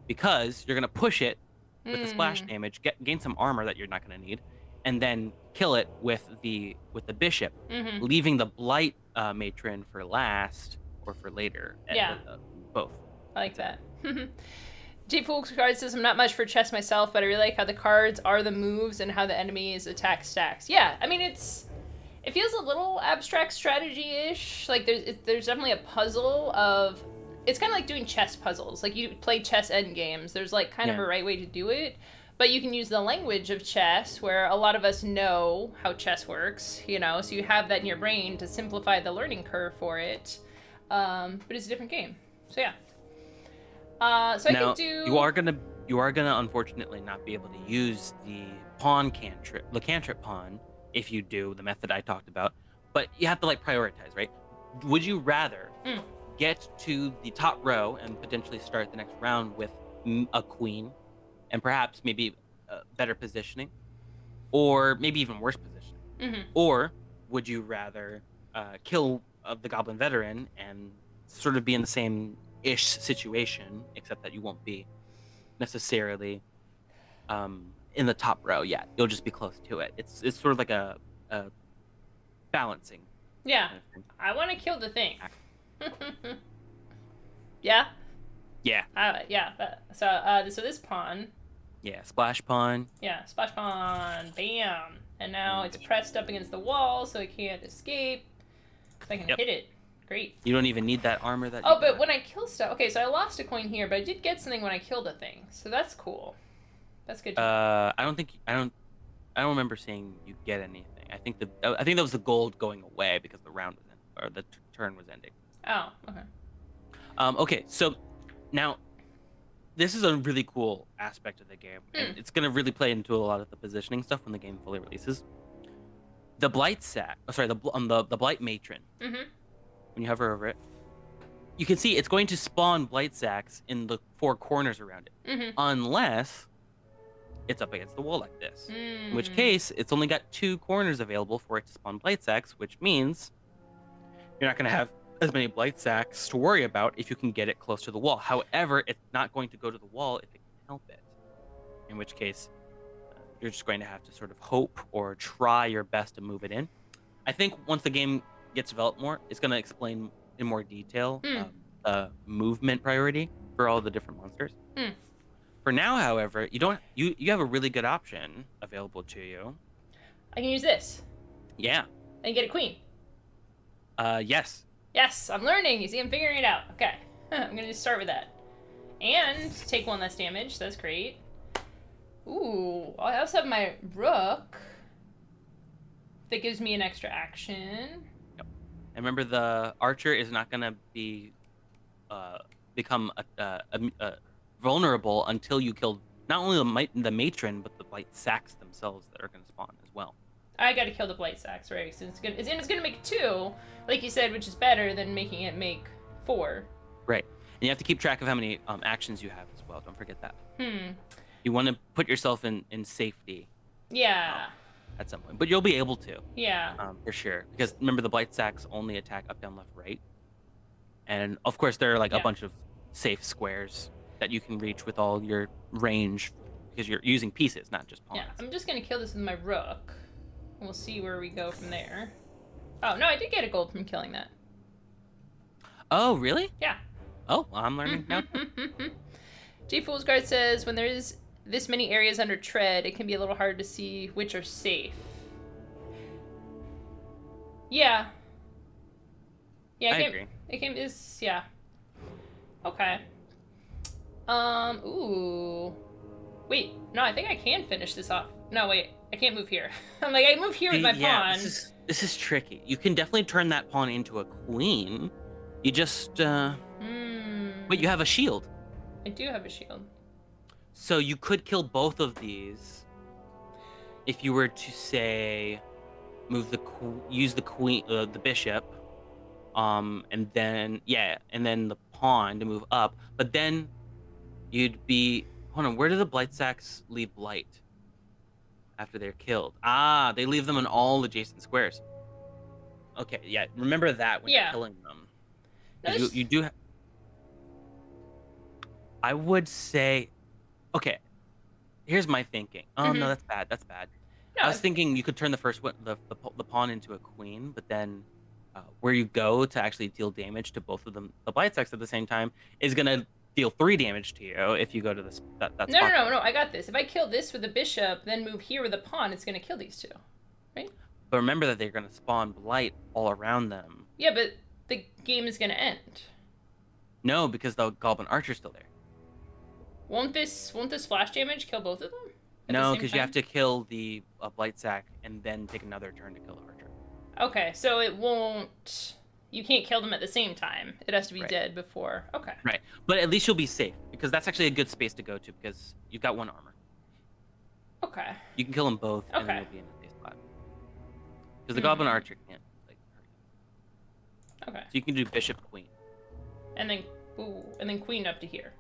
because you're going to push it with the splash damage, gain some armor that you're not going to need, and then kill it with the bishop, leaving the Blight Matron for last or for later. Yeah. Both. I like that. J. Folks Card says, I'm not much for chess myself, but I really like how the cards are the moves and how the enemy's attack stacks. Yeah, I mean, it feels a little abstract strategy-ish. Like, there's definitely a puzzle of... It's kind of like doing chess puzzles. Like, you play chess endgames. There's, like, kind of a right way to do it. But you can use the language of chess, where a lot of us know how chess works, you know? So you have that in your brain to simplify the learning curve for it. But it's a different game. So, yeah. So now, I can do... You are gonna unfortunately not be able to use the pawn cantrip, the cantrip pawn, if you do the method I talked about. But you have to, like, prioritize, right? Would you rather get to the top row and potentially start the next round with a queen, and perhaps maybe better positioning, or maybe even worse positioning? Or would you rather kill the Goblin Veteran and sort of be in the same-ish situation, except that you won't be necessarily in the top row yet? You'll just be close to it. It's sort of like a balancing. Yeah, kind of thing. I want to kill the thing. Yeah. Yeah. Yeah. So this pawn. Yeah, splash pawn. Yeah, splash pawn. Bam. And now it's pressed up against the wall, so it can't escape. So I can hit it. Great. You don't even need that armor that. Oh, but when I kill stuff, okay, so I lost a coin here, but I did get something when I killed a thing, so that's cool. That's good. I don't remember seeing you get anything. I think that was the gold going away because the round was in. or the turn was ending. Oh, okay. Okay, so now this is a really cool aspect of the game, and it's gonna really play into a lot of the positioning stuff when the game fully releases. The blight sack, the blight matron. Mm-hmm. When you hover over it, you can see it's going to spawn blight sacks in the 4 corners around it, unless it's up against the wall like this. In which case, it's only got 2 corners available for it to spawn blight sacks, which means you're not going to have as many blight sacks to worry about if you can get it close to the wall. However, it's not going to go to the wall if it can help it. In which case, you're just going to have to sort of hope or try your best to move it in. I think once the game gets developed more, it's going to explain in more detail the movement priority for all the different monsters. For now, however, you have a really good option available to you. I can use this. Yeah. And get a queen. Yes. Yes, I'm learning. You see, I'm figuring it out. Okay. I'm going to just start with that. And take 1 less damage. That's great. Ooh, I also have my rook. That gives me an extra action. Yep. And remember, the archer is not going to become vulnerable until you kill not only the matron, but the blight sacks themselves that are going to spawn as well. I got to kill the blight sacks, right? So it's gonna make 2, like you said, which is better than making it make 4. Right. And you have to keep track of how many actions you have as well. Don't forget that. You want to put yourself in safety. Yeah. At some point, but you'll be able to. Yeah. For sure. Because remember, the blight sacks only attack up, down, left, right, and of course there are like a bunch of safe squares that you can reach with all your range because you're using pieces, not just pawns. Yeah. I'm just gonna kill this with my rook. We'll see where we go from there. Oh no, I did get a gold from killing that. Oh really? Yeah. Oh, well, I'm learning now. J Fool's Guard says when there's this many areas under tread, it can be a little hard to see which are safe. Yeah. Yeah, I agree. Yeah. Okay. Ooh. Wait, no, I think I can finish this off. No, wait, I can't move here. I'm like, I move here with my pawn. This is tricky. You can definitely turn that pawn into a queen. You just, Wait, you have a shield. I do have a shield. So you could kill both of these if you were to say use the queen, the bishop, and then the pawn to move up. But then you'd be hold on. Where do the blight sacks leave blight after they're killed? Ah, they leave them in all adjacent squares. Okay, yeah. Remember that when you're killing them. No, you do. I would say. Okay, here's my thinking. Oh no, that's bad. That's bad. No, I was thinking you could turn the first one, the pawn into a queen, but then where you go to actually deal damage to both of them, the blight sacks at the same time, is gonna deal 3 damage to you if you go to this that spot. No. I got this. If I kill this with a bishop, then move here with a pawn, it's gonna kill these 2, right? But remember that they're gonna spawn blight all around them. Yeah, but the game is gonna end. No, because the Goblin Archer's still there. Won't this splash damage kill both of them? No, because you have to kill the blight sack and then take another turn to kill the archer. Okay, so it won't. You can't kill them at the same time. It has to be dead before. Okay. Right, but at least you'll be safe because that's actually a good space to go to because you've got 1 armor. Okay. You can kill them both, and then you'll be in a safe spot. Because the Goblin Archer can't hurt you. Okay. So you can do Bishop Queen. And then Queen up to here.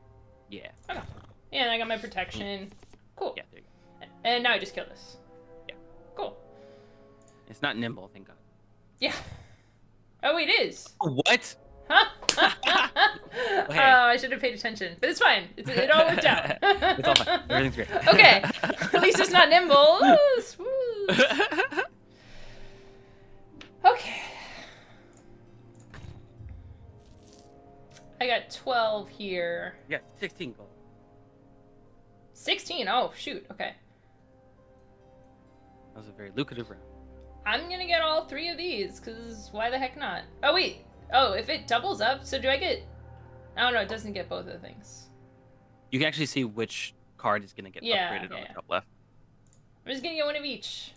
Yeah. Okay. Yeah, and I got my protection. Cool. Yeah, there you go. And now I just kill this. Yeah. Cool. It's not nimble, thank God. Yeah. Oh, it is. What? Huh? Hey. Oh, I should have paid attention. But it's fine. It all worked out. It's all fine. Everything's great. Okay. At least it's not nimble. Ooh, smooth. Okay. I got 12 here. Yeah, 16 gold. 16? Oh, shoot. Okay. That was a very lucrative round. I'm gonna get all 3 of these, because why the heck not? Oh, wait. Oh, if it doubles up, so do I get... Oh, no, it doesn't get both of the things. You can actually see which card is going to get upgraded on the top left. I'm just gonna get 1 of each.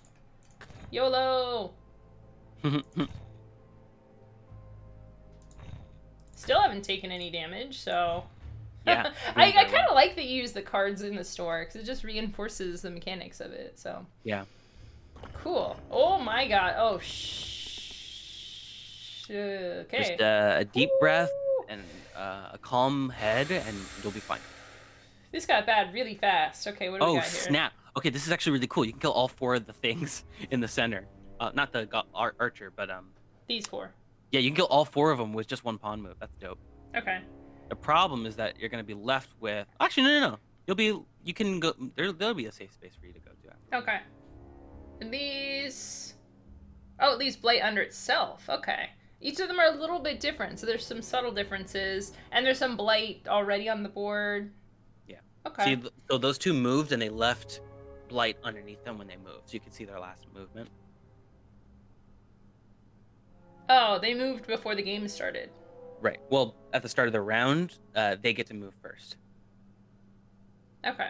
YOLO! Still haven't taken any damage, so... Yeah. I kind of like that you use the cards in the store, because it just reinforces the mechanics of it, so... Yeah. Cool. Oh my god. Oh, okay. Just a deep breath and a calm head, and you'll be fine. This got bad really fast. Okay, what do we got here? Oh, snap. Okay, this is actually really cool. You can kill all 4 of the things in the center. Not the archer, but... These 4. Yeah, you can kill all 4 of them with just 1 pawn move. That's dope. Okay. The problem is that you're going to be left with... Actually, no. You can go... There'll be a safe space for you to go to. Okay. And these... Oh, it leaves blight under itself. Okay. Each of them are a little bit different, so there's some subtle differences. And there's some blight already on the board. Yeah. Okay. See, so those 2 moved, and they left blight underneath them when they moved. So you can see their last movement. Oh, they moved before the game started. Right. Well, at the start of the round, they get to move first. Okay.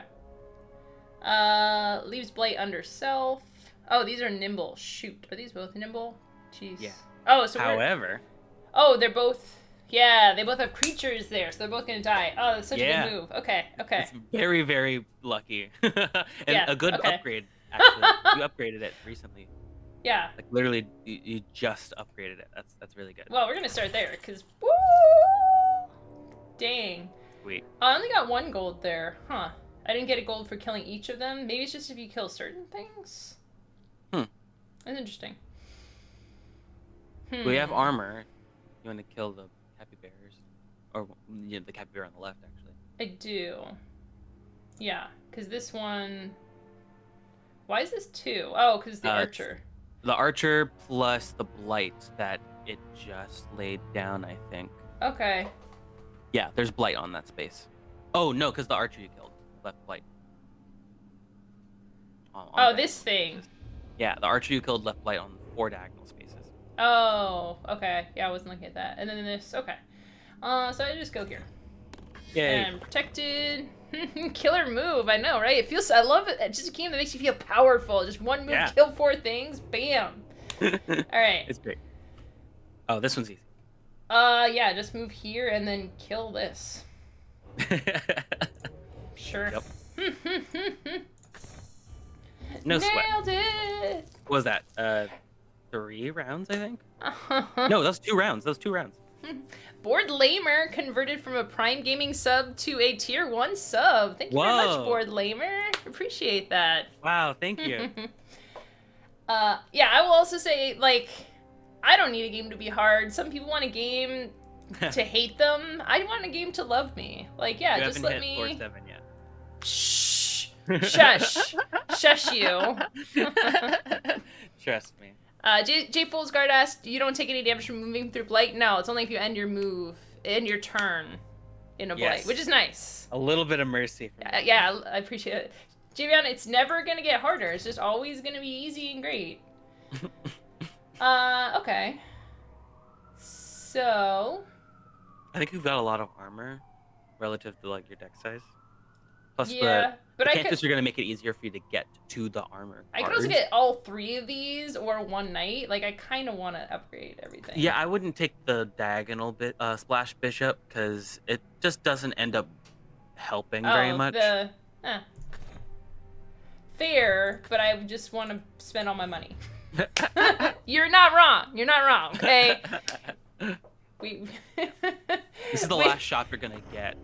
Leaves blight under self. Oh, these are nimble. Shoot. Are these both nimble? Jeez. Yeah. Oh, so However... Oh, they're both... Yeah, they both have creatures there, so they're both going to die. Oh, that's such a good move. Okay. It's very, very lucky. And yeah, a good upgrade, actually. You upgraded it recently. Yeah. Like, literally, you just upgraded it. That's really good. Well, we're going to start there, because... Woo! Dang. Sweet. I only got 1 gold there. Huh. I didn't get a gold for killing each of them. Maybe it's just if you kill certain things? That's interesting. We have armor. You want to kill the capybaras. Or the capybara on the left, actually. I do. Yeah, because this one... Why is this 2? Oh, because the archer. The archer plus the blight that it just laid down, I think. Okay. Yeah, there's blight on that space. Oh, no, because the archer you killed left blight. Oh, this thing. Yeah, the archer you killed left blight on 4 diagonal spaces. Oh, okay. Yeah, I wasn't looking at that. And then this, okay. So I just go here. Yay. And protected. Killer move, I know, right? It feels, I love it. It's just a game that makes you feel powerful. Just 1 move, kill 4 things, bam. Alright. It's great. Oh, this one's easy. Yeah, just move here and then kill this. Sure. Yep. No sweat. Nailed it! What was that? 3 rounds, I think? No, that was 2 rounds. Board Lamer converted from a Prime Gaming sub to a Tier 1 sub. Thank you very much, Board Lamer. Appreciate that. Wow, thank you. Yeah, I will also say, like, I don't need a game to be hard. Some people want a game to hate them. I want a game to love me. Like, yeah, just let me... You haven't hit 4-7 yet. Shh. Shush. Shush you. Trust me. J Foolsguard asked, you don't take any damage from moving through blight? No, it's only if you end your turn in a blight, which is nice. A little bit of mercy. Yeah, I appreciate it. Javion, it's never gonna get harder. It's just always gonna be easy and great. Okay. So... I think you've got a lot of armor relative to, like, your deck size. Plus yeah, the Cantus are going to make it easier for you to get to the armor. I could also get all 3 of these or 1 knight. Like, I kind of want to upgrade everything. Yeah, I wouldn't take the diagonal splash bishop because it just doesn't end up helping very much. Fair, but I just want to spend all my money. You're not wrong. You're not wrong, okay? This is the last shop you're gonna get.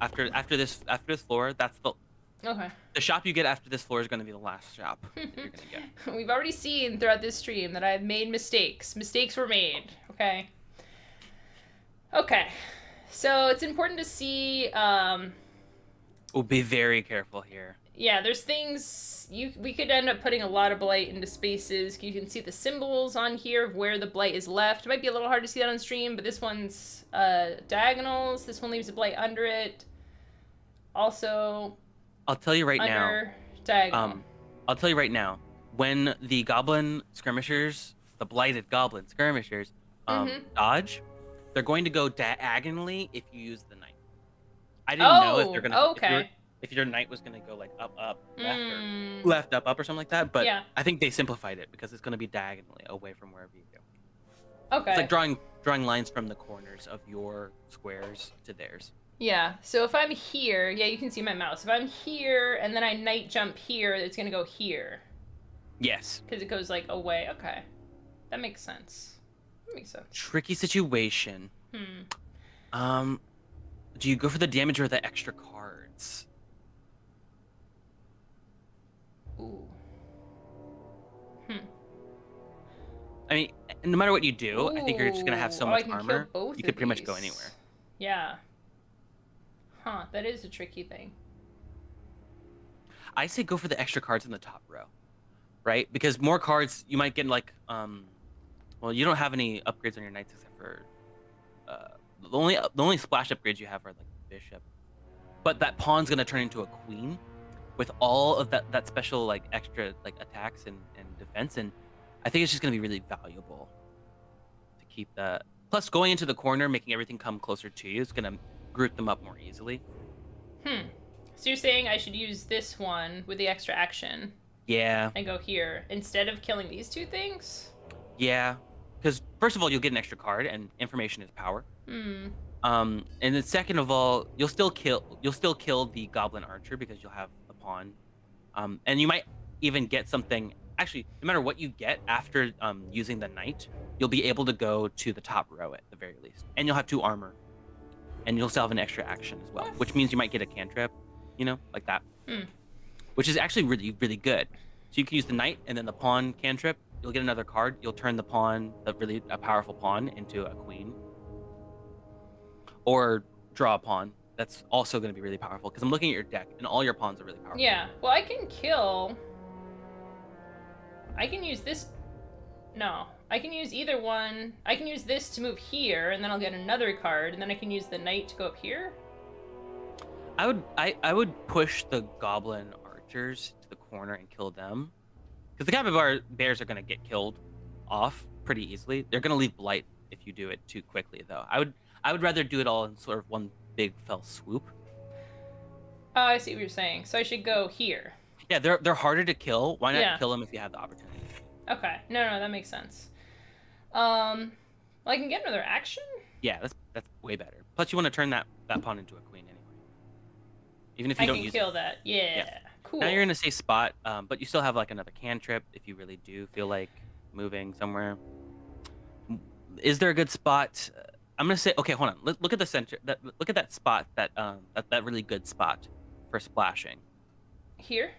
After this floor, that's the shop you get after this floor is gonna be the last shop that you're gonna get. We've already seen throughout this stream that I've made mistakes. Mistakes were made. Okay. Okay. So it's important to see. We'll be very careful here. Yeah, there's things we could end up putting a lot of blight into spaces. You can see the symbols on here of where the blight is left. It might be a little hard to see that on stream, but this one's diagonals. This one leaves a blight under it. Also, I'll tell you right now. Diagonal. I'll tell you right now. When the Goblin Skirmishers, the blighted Goblin Skirmishers, dodge, they're going to go diagonally if you use the knight. I didn't know if they're gonna. If your knight was gonna go like up, left, or left, up, or something like that, but I think they simplified it because it's gonna be diagonally away from wherever you go. Okay. It's like drawing lines from the corners of your squares to theirs. Yeah, so if I'm here, yeah, you can see my mouse. If I'm here and then I night jump here, it's gonna go here. Yes. Because it goes, like, away. Okay. That makes sense. That makes sense. Tricky situation. Do you go for the damage or the extra cards? Ooh. I mean, no matter what you do, I think you're just gonna have so much I can armor. kill both You could of pretty much go these. anywhere. Yeah. Huh, that is a tricky thing. I say go for the extra cards in the top row, right? Because more cards, you might get like, well, you don't have any upgrades on your knights except for, the only splash upgrades you have are like bishop, but that pawn's gonna turn into a queen, with all of that special like extra like attacks and defense, and I think it's just gonna be really valuable to keep that. Plus, going into the corner, making everything come closer to you is gonna group them up more easily. So you're saying I should use this one with the extra action? Yeah. And go here instead of killing these two things? Yeah, because first of all, you'll get an extra card, and information is power. And then second of all, you'll still kill the goblin archer because you'll have a pawn, and you might even get something. Actually, no matter what you get after using the knight, you'll be able to go to the top row at the very least, and you'll have 2 armor, and you'll still have an extra action as well, which means you might get a cantrip, you know, like that, which is actually really, really good. So you can use the knight and then the pawn cantrip. You'll get another card. You'll turn the pawn, a powerful pawn, into a queen, or draw a pawn. That's also going to be really powerful because I'm looking at your deck, and all your pawns are really powerful. Yeah. Well, I can kill. I can use this. No, I can use either one. I can use this to move here, and then I'll get another card, and then I can use the knight to go up here. I would push the goblin archers to the corner and kill them, because the capybara bears are going to get killed off pretty easily. They're going to leave blight if you do it too quickly, though. I would rather do it all in sort of one big fell swoop. Oh, I see what you're saying. So I should go here. Yeah, they're harder to kill. Why not Yeah. kill them if you have the opportunity? Okay. No, that makes sense. Well, I can get another action? Yeah, that's way better. Plus, you want to turn that pawn into a queen anyway. Even if you don't use it. I can kill that. Yeah. Cool. Now you're in a safe spot, but you still have like another cantrip if you really do feel like moving somewhere. Is there a good spot? I'm gonna say, okay, hold on. Look at the center. Look at that spot. That really good spot for splashing. Here.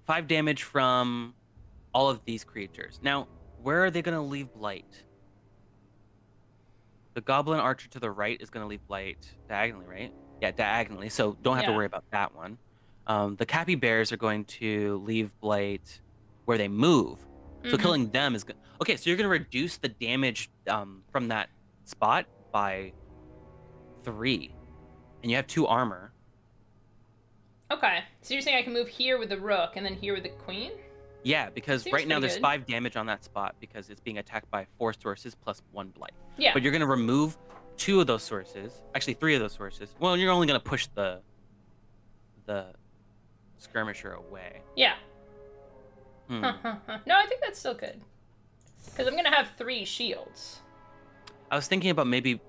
5 damage from all of these creatures. Now, where are they gonna leave blight? The goblin archer to the right is gonna leave blight diagonally, right? Yeah, diagonally. So don't have to worry about that one. The cappy bears are going to leave blight where they move. So killing them is good. Okay, so you're gonna reduce the damage from that spot by 3, and you have 2 armor. Okay, so you're saying I can move here with the rook and then here with the queen? Yeah, because Seems right now pretty there's good. 5 damage on that spot because it's being attacked by 4 sources plus 1 blight. Yeah. But you're gonna remove 2 of those sources, actually 3 of those sources. Well, you're only gonna push the skirmisher away. Yeah. No, I think that's still good. Because I'm going to have 3 shields. I was thinking about maybe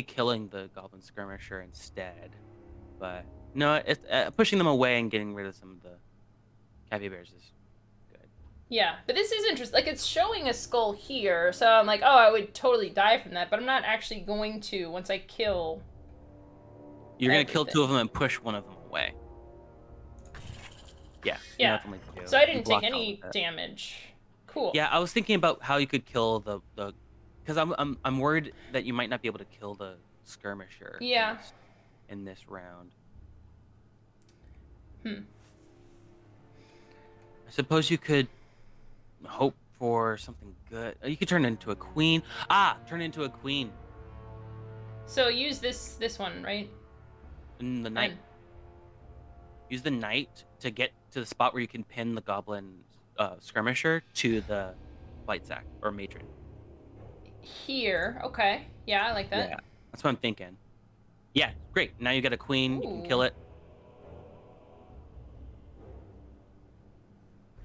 killing the goblin skirmisher instead, but no, pushing them away and getting rid of some of the cappy bears is good. Yeah, but this is interesting. Like, it's showing a skull here, so I'm like, oh, I would totally die from that, but I'm not actually going to once I kill You're going to kill everything. 2 of them and push 1 of them away. Yeah. Yeah. So I didn't take any damage. Cool. Yeah, I was thinking about how you could kill the because I'm worried that you might not be able to kill the skirmisher. Yeah. In this round. Hmm. I suppose you could hope for something good. You could turn into a queen. Turn into a queen. So use this one, right? And the knight. Use the knight to get to the spot where you can pin the goblin skirmisher to the blight sack or matron. Here. Okay. Yeah, I like that. Yeah, that's what I'm thinking. Yeah, great. Now you got a queen. You can kill it.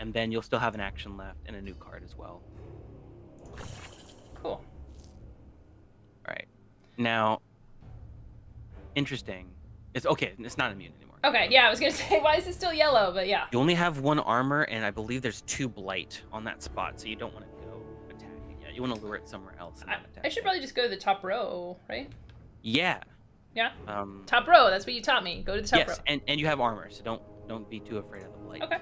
And then you'll still have an action left and a new card as well. Now, interesting. It's okay. It's not immune anymore. Okay, yeah, I was gonna say, why is it still yellow? But yeah. You only have 1 armor, and I believe there's 2 blight on that spot, so you don't want to go attack it yet. You want to lure it somewhere else. And I should probably just go to the top row, right? Yeah. Yeah. Top row. That's what you taught me. Go to the top row. Yes, and you have armor, so don't be too afraid of the blight. Okay.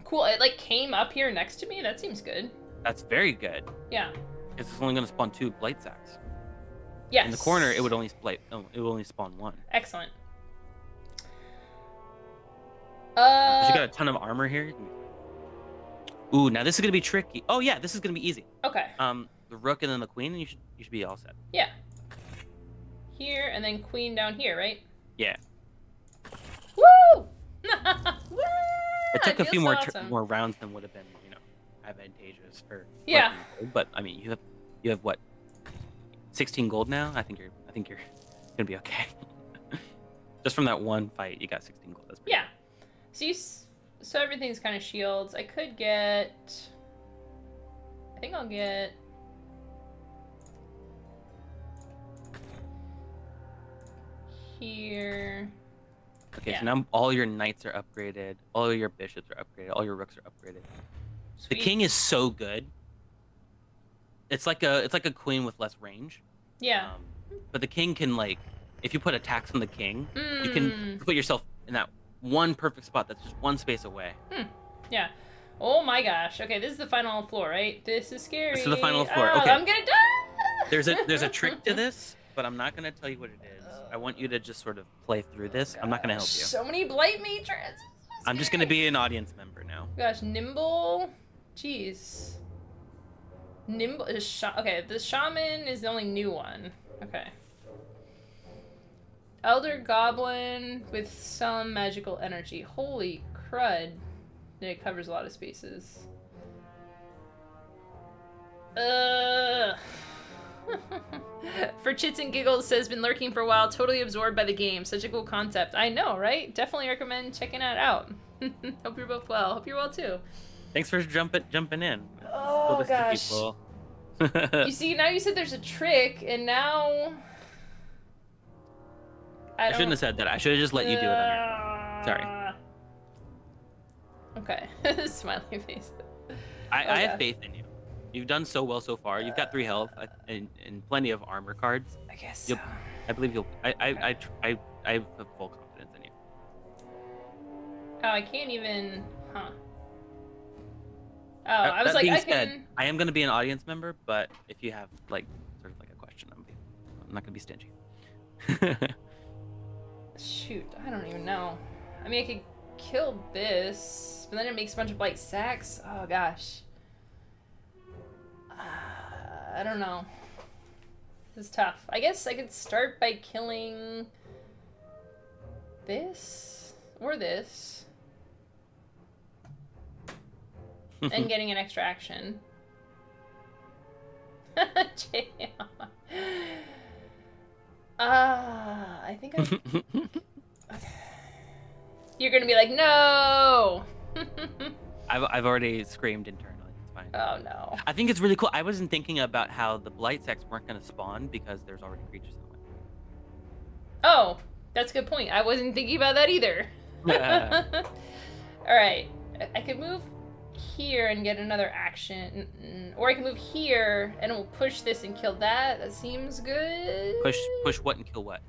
Cool. It like came up here next to me. That seems good. That's very good. Yeah. Because it's only going to spawn 2 blight sacks. Yes. In the corner, it would only it would only spawn 1. Excellent. But you got a ton of armor here. Ooh, now this is gonna be tricky. Oh yeah, this is gonna be easy. Okay. The rook and then the queen, and you should be all set. Yeah. Here and then queen down here, right? Yeah. Woo! Woo! It took a few more awesome. more rounds than would have been, advantageous for. Yeah. Gold, but I mean, you have what? 16 gold now. I think you're gonna be okay. Just from that one fight, you got 16 gold. That's pretty good. So everything's kind of shields. I could get. I think I'll get. Here. Okay, so now all your knights are upgraded, all your bishops are upgraded, all your rooks are upgraded. Sweet. The king is so good. It's like a queen with less range. Yeah. But the king can, like, if you put attacks on the king, you can put yourself in that one perfect spot that's just one space away. Yeah. Oh my gosh. Okay, this is the final floor, right? This is scary. This is the final floor. Oh, okay. I'm gonna die. There's a trick to this, but I'm not gonna tell you what it is. I want you to just sort of play through this. I'm not gonna help you. So many blight matrons. I'm just gonna be an audience member now. Gosh, nimble. Jeez. Nimble is okay, the shaman is the only new one. Okay. Elder Goblin with some magical energy. Holy crud. It covers a lot of spaces. For Chits and Giggles says, been lurking for a while, totally absorbed by the game. Such a cool concept. I know, right? Definitely recommend checking it out. Hope you're both well. Hope you're well too. Thanks for jumping in. Oh gosh. You see, now you said there's a trick, and now I shouldn't have said that. I should have just let you do it on your own. Sorry. Okay. Smiley face. I have faith in you. You've done so well so far. You've got 3 health and plenty of armor cards. I guess so. I believe you'll. I have full confidence in you. Oh, I can't even. Huh. Oh, I was like, I can. I am going to be an audience member, but if you have like sort of like a question, I'm not going to be stingy. Shoot, I don't even know. I mean, I could kill this, but then it makes a bunch of blight sacks. Oh gosh. I don't know. This is tough. I guess I could start by killing this or this and getting an extra action. I think I. Okay. You're gonna be like, no. I've already screamed internally. It's fine. Oh no. I think it's really cool. I wasn't thinking about how the blight sacks weren't gonna spawn because there's already creatures in the way. Oh, that's a good point. I wasn't thinking about that either. All right, I could move here and get another action, or I can move here and we'll push this and kill that. That seems good. Push what and kill what?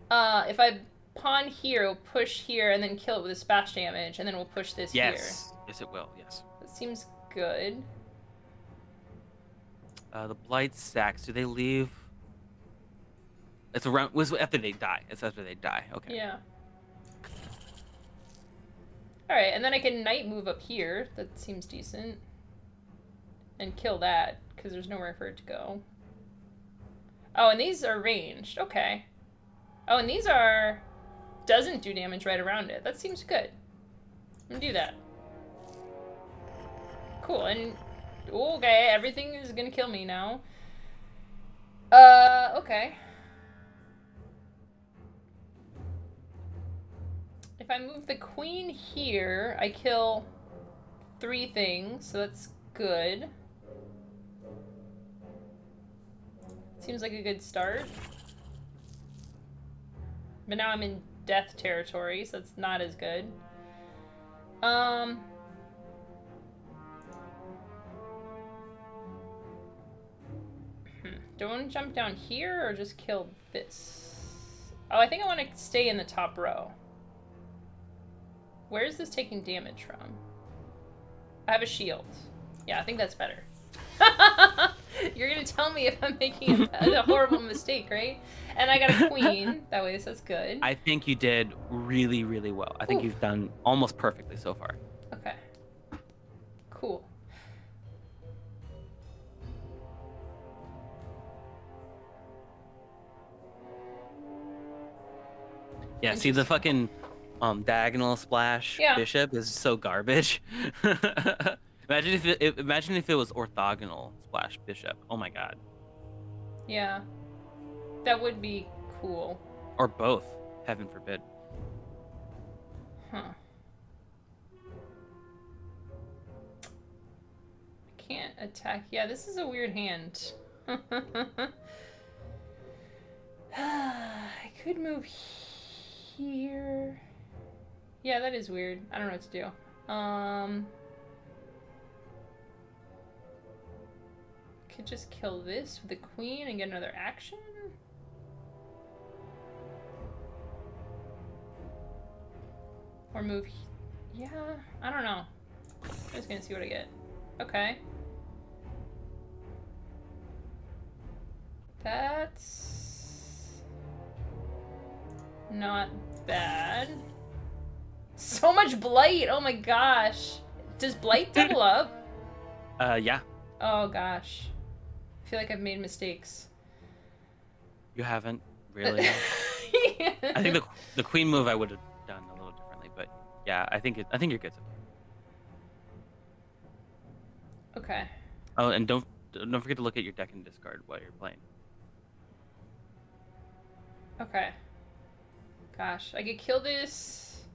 If I pawn here, we'll push here and then kill it with a splash damage, and then we'll push this here. Yes, it will. Yes. That seems good. The blight sacks. Do they leave? It's around. Was after they die. It's after they die. Okay. Yeah. All right, and then I can knight move up here. That seems decent. And kill that, because there's nowhere for it to go. Oh, and these are ranged. Okay. Oh, and these are... doesn't do damage right around it. That seems good. I'm gonna do that. Cool, and... okay, everything is gonna kill me now. Okay. If I move the queen here, I kill 3 things, so that's good. Seems like a good start. But now I'm in death territory, so that's not as good. Do I want to jump down here or just kill this? Oh, I think I want to stay in the top row. Where is this taking damage from? I have a shield. Yeah, I think that's better. You're gonna tell me if I'm making a horrible mistake, right? And I got a queen. That way, so that's good. I think you did really, really well. I think you've done almost perfectly so far. Okay. Cool. Yeah, see the fucking diagonal splash bishop is so garbage. Imagine if it was orthogonal splash bishop. Oh my god. Yeah. That would be cool. Or both, heaven forbid. Huh. I can't attack. Yeah, this is a weird hand. I could move here. Yeah, that is weird. I don't know what to do. Could just kill this with the queen and get another action? Or move... Yeah, I don't know. I'm just gonna see what I get. Okay. That's... not bad. So much blight! Oh my gosh. Does blight double up? Yeah. Oh gosh. I feel like I've made mistakes. You haven't, really. I think the queen move I would have done a little differently, but yeah, I think you're good. Okay. Oh, and don't forget to look at your deck and discard while you're playing. Okay. Gosh, I could kill this.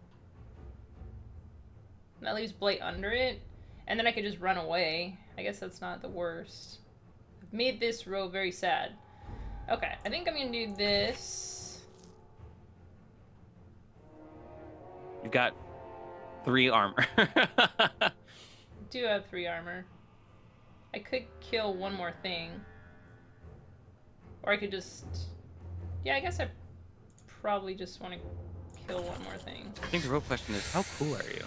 That leaves blight under it, and then I could just run away. I guess that's not the worst. I've made this row very sad. Okay, I think I'm gonna do this. You've got 3 armor. I do have 3 armor. I could kill one more thing. Or I could just... Yeah, I guess I probably just want to kill one more thing. I think the real question is, how cool are you?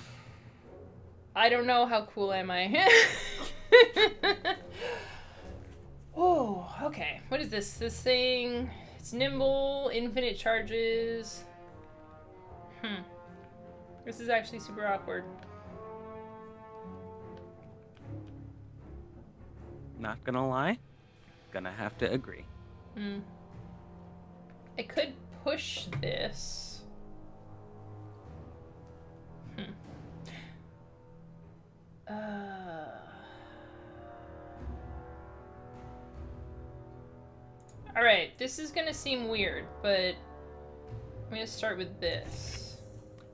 I don't know how cool am I. Oh, okay. What is this? This thing... It's nimble, infinite charges. This is actually super awkward. Not gonna lie. Gonna have to agree. I could push this. Alright, this is gonna seem weird, but I'm gonna start with this.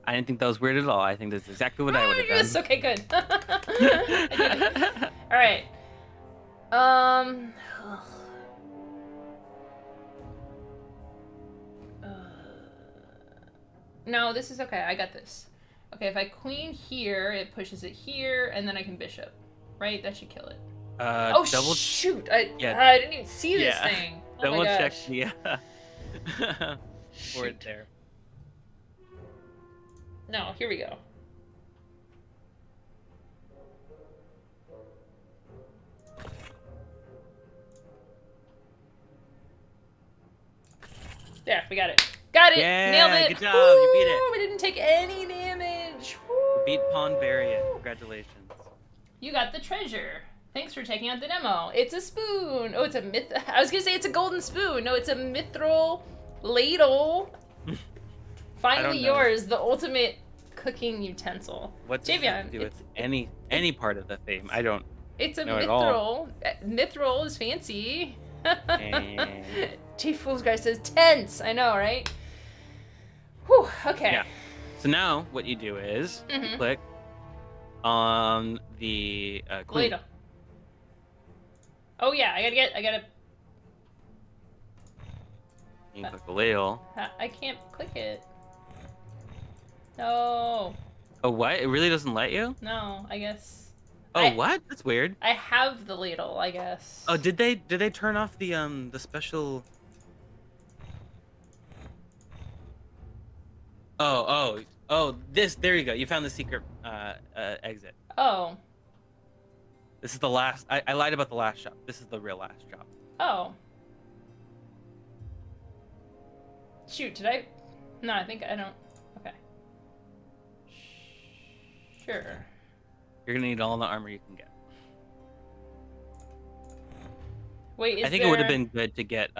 I didn't think that was weird at all. I think that's exactly what I would have done. Yes, okay, good. I did it. Alright. No, this is okay. I got this. Okay, if I queen here, it pushes it here, and then I can bishop. Right? That should kill it. Oh, shoot! I didn't even see this thing. Oh double my check gosh. the for it there. No, here we go. There, we got it. Got it! Yeah, Nailed it! good job, you beat it. We didn't take any damage. You beat Pawnbarian. Congratulations. You got the treasure. Thanks for checking out the demo. It's a spoon. Oh, it's a I was gonna say it's a golden spoon. No, it's a mithril ladle. Finally yours, the ultimate cooking utensil. What's it to do with any part of the theme? I don't. It's a know mithril. at all. Mithril is fancy. Chief Fool's Guy says tense. I know, right? Whew. Okay. Yeah. So now what you do is you click on the queen. Ladle. Oh yeah, I gotta You can click the ladle. I can't click it. No. Oh, what? It really doesn't let you? No, I guess. Oh, what? That's weird. I have the ladle, I guess. Oh, did they turn off the special? Oh, there you go. You found the secret exit. Oh. This is the last. I lied about the last shop. This is the real last shop. Oh. Shoot, did I? No, I think I don't. Okay. Sure. You're gonna need all the armor you can get. Wait, I think it would have been good to get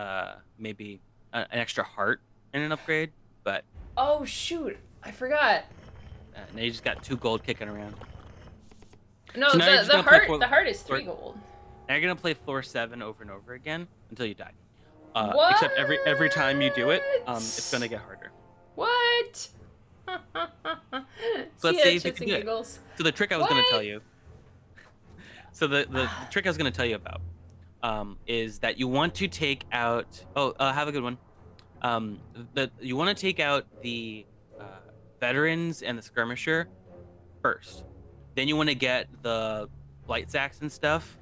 maybe an extra heart in an upgrade, but. Oh shoot! I forgot. Now you just got 2 gold kicking around. No, so the heart is 3 gold. Now you're gonna play floor 7 over and over again until you die. What? Except every time you do it, it's gonna get harder. What? So let's see if you can do it. So the trick I was gonna tell you. So the trick I was gonna tell you about is that you want to take out. Have a good one. You want to take out the veterans and the skirmisher first. Then you want to get the blight sacks and stuff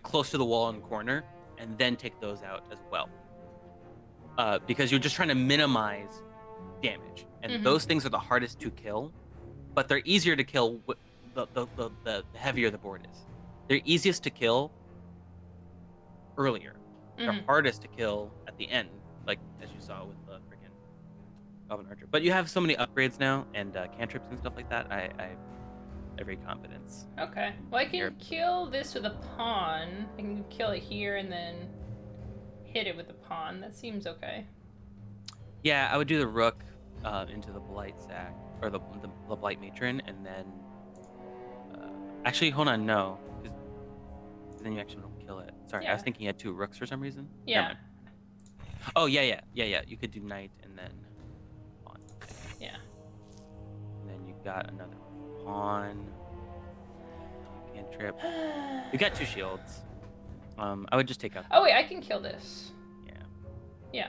close to the wall in the corner, and then take those out as well. Because you're just trying to minimize damage, and those things are the hardest to kill, but they're easier to kill the heavier the board is. They're easiest to kill earlier. They're hardest to kill at the end, like as you saw with the freaking Goblin Archer. But you have so many upgrades now and cantrips and stuff like that. I have every confidence. Okay. Well, I can kill this with a pawn. I can kill it here and then hit it with a pawn. That seems okay. Yeah, I would do the rook into the blight sack or the blight matron, and then actually hold on, no, because then you actually don't kill it. Sorry, yeah. I was thinking you had 2 rooks for some reason. Yeah. Oh yeah. You could do knight and then pawn. Yeah. And then you got another pawn. Cantrip. You got 2 shields. I would just take out. Oh wait, I can kill this. Yeah. Yeah.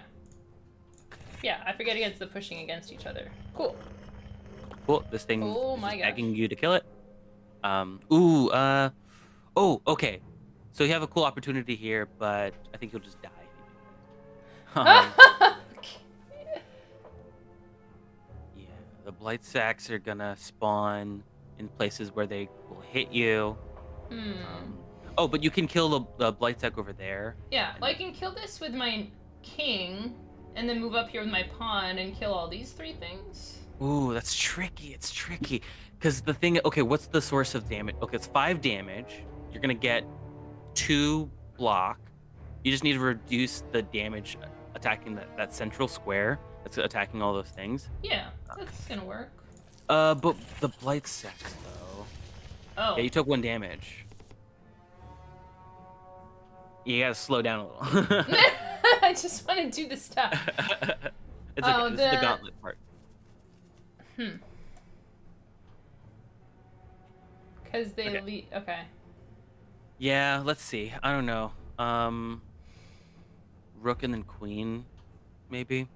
Yeah, I forget against the pushing against each other. Cool. Cool. This thing oh is my just gosh. begging you to kill it. Oh, okay. So you have a cool opportunity here, but I think you'll just die. Yeah, the blight sacks are gonna spawn in places where they will hit you. But you can kill the blight sack over there. Yeah, well, I can kill this with my king, and then move up here with my pawn and kill all these 3 things. Ooh, that's tricky. It's tricky. Because the thing... Okay, what's the source of damage? Okay, it's 5 damage. You're going to get 2 block. You just need to reduce the damage attacking that central square that's attacking all those things. Yeah, that's going to work. But the blight sacks, though... Oh. Yeah, you took 1 damage. You gotta slow down a little. I just want to do the stuff. It's okay. This is the gauntlet part. Because they okay. Yeah, let's see. I don't know. Rook and then queen, maybe.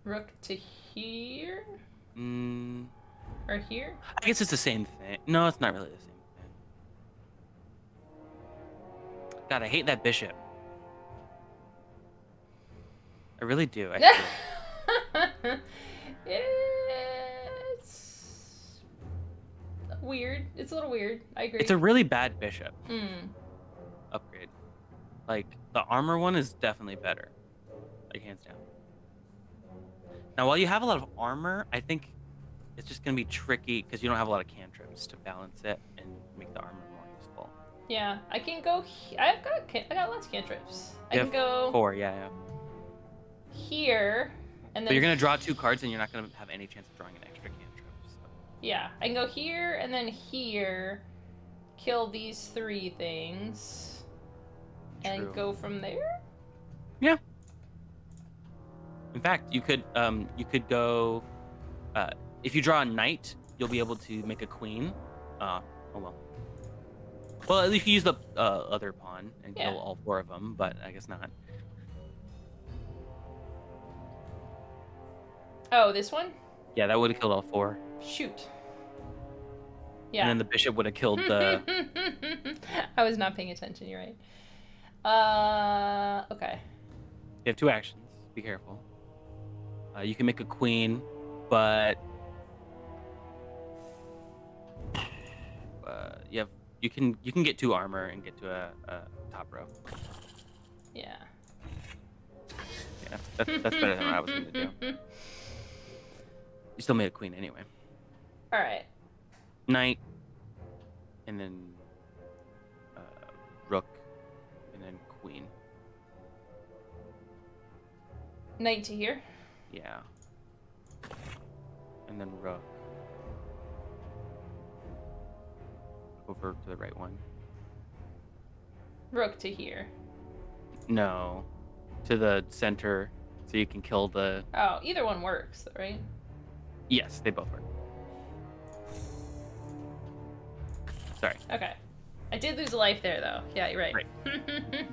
Rook to here? Or here? I guess it's the same thing. No, it's not really the same thing. God, I hate that bishop. I really do. It's weird. It's a little weird. I agree. It's a really bad bishop upgrade. Like, the armor one is definitely better. Like, hands down. Now, while you have a lot of armor, I think it's just going to be tricky because you don't have a lot of cantrips to balance it and make the armor more useful. Yeah, I can go... I got lots of cantrips. I can go... 4, yeah. Here, and then... But you're going to draw 2 cards and you're not going to have any chance of drawing an extra cantrip. So. Yeah, I can go here and then here, kill these 3 things, and go from there? Yeah. In fact, you could go... if you draw a knight, you'll be able to make a queen. Oh, well. Well, at least you use the other pawn and kill all 4 of them, but I guess not. Oh, this one? Yeah, that would have killed all 4. Shoot. Yeah. And then the bishop would have killed the... I was not paying attention, you're right. Okay. You have 2 actions. Be careful. You can make a queen, but... you can get 2 armor and get to a top row. Yeah. Yeah, that's better than what I was going to do. You still made a queen anyway. Alright. Knight, and then rook, and then queen. Knight to here? Yeah. And then rook. Over to the right one. Rook to here. No. To the center, so you can kill the... Oh, either one works, right? Yes, they both work. Sorry. Okay. I did lose a life there, though. Yeah, you're right. Right.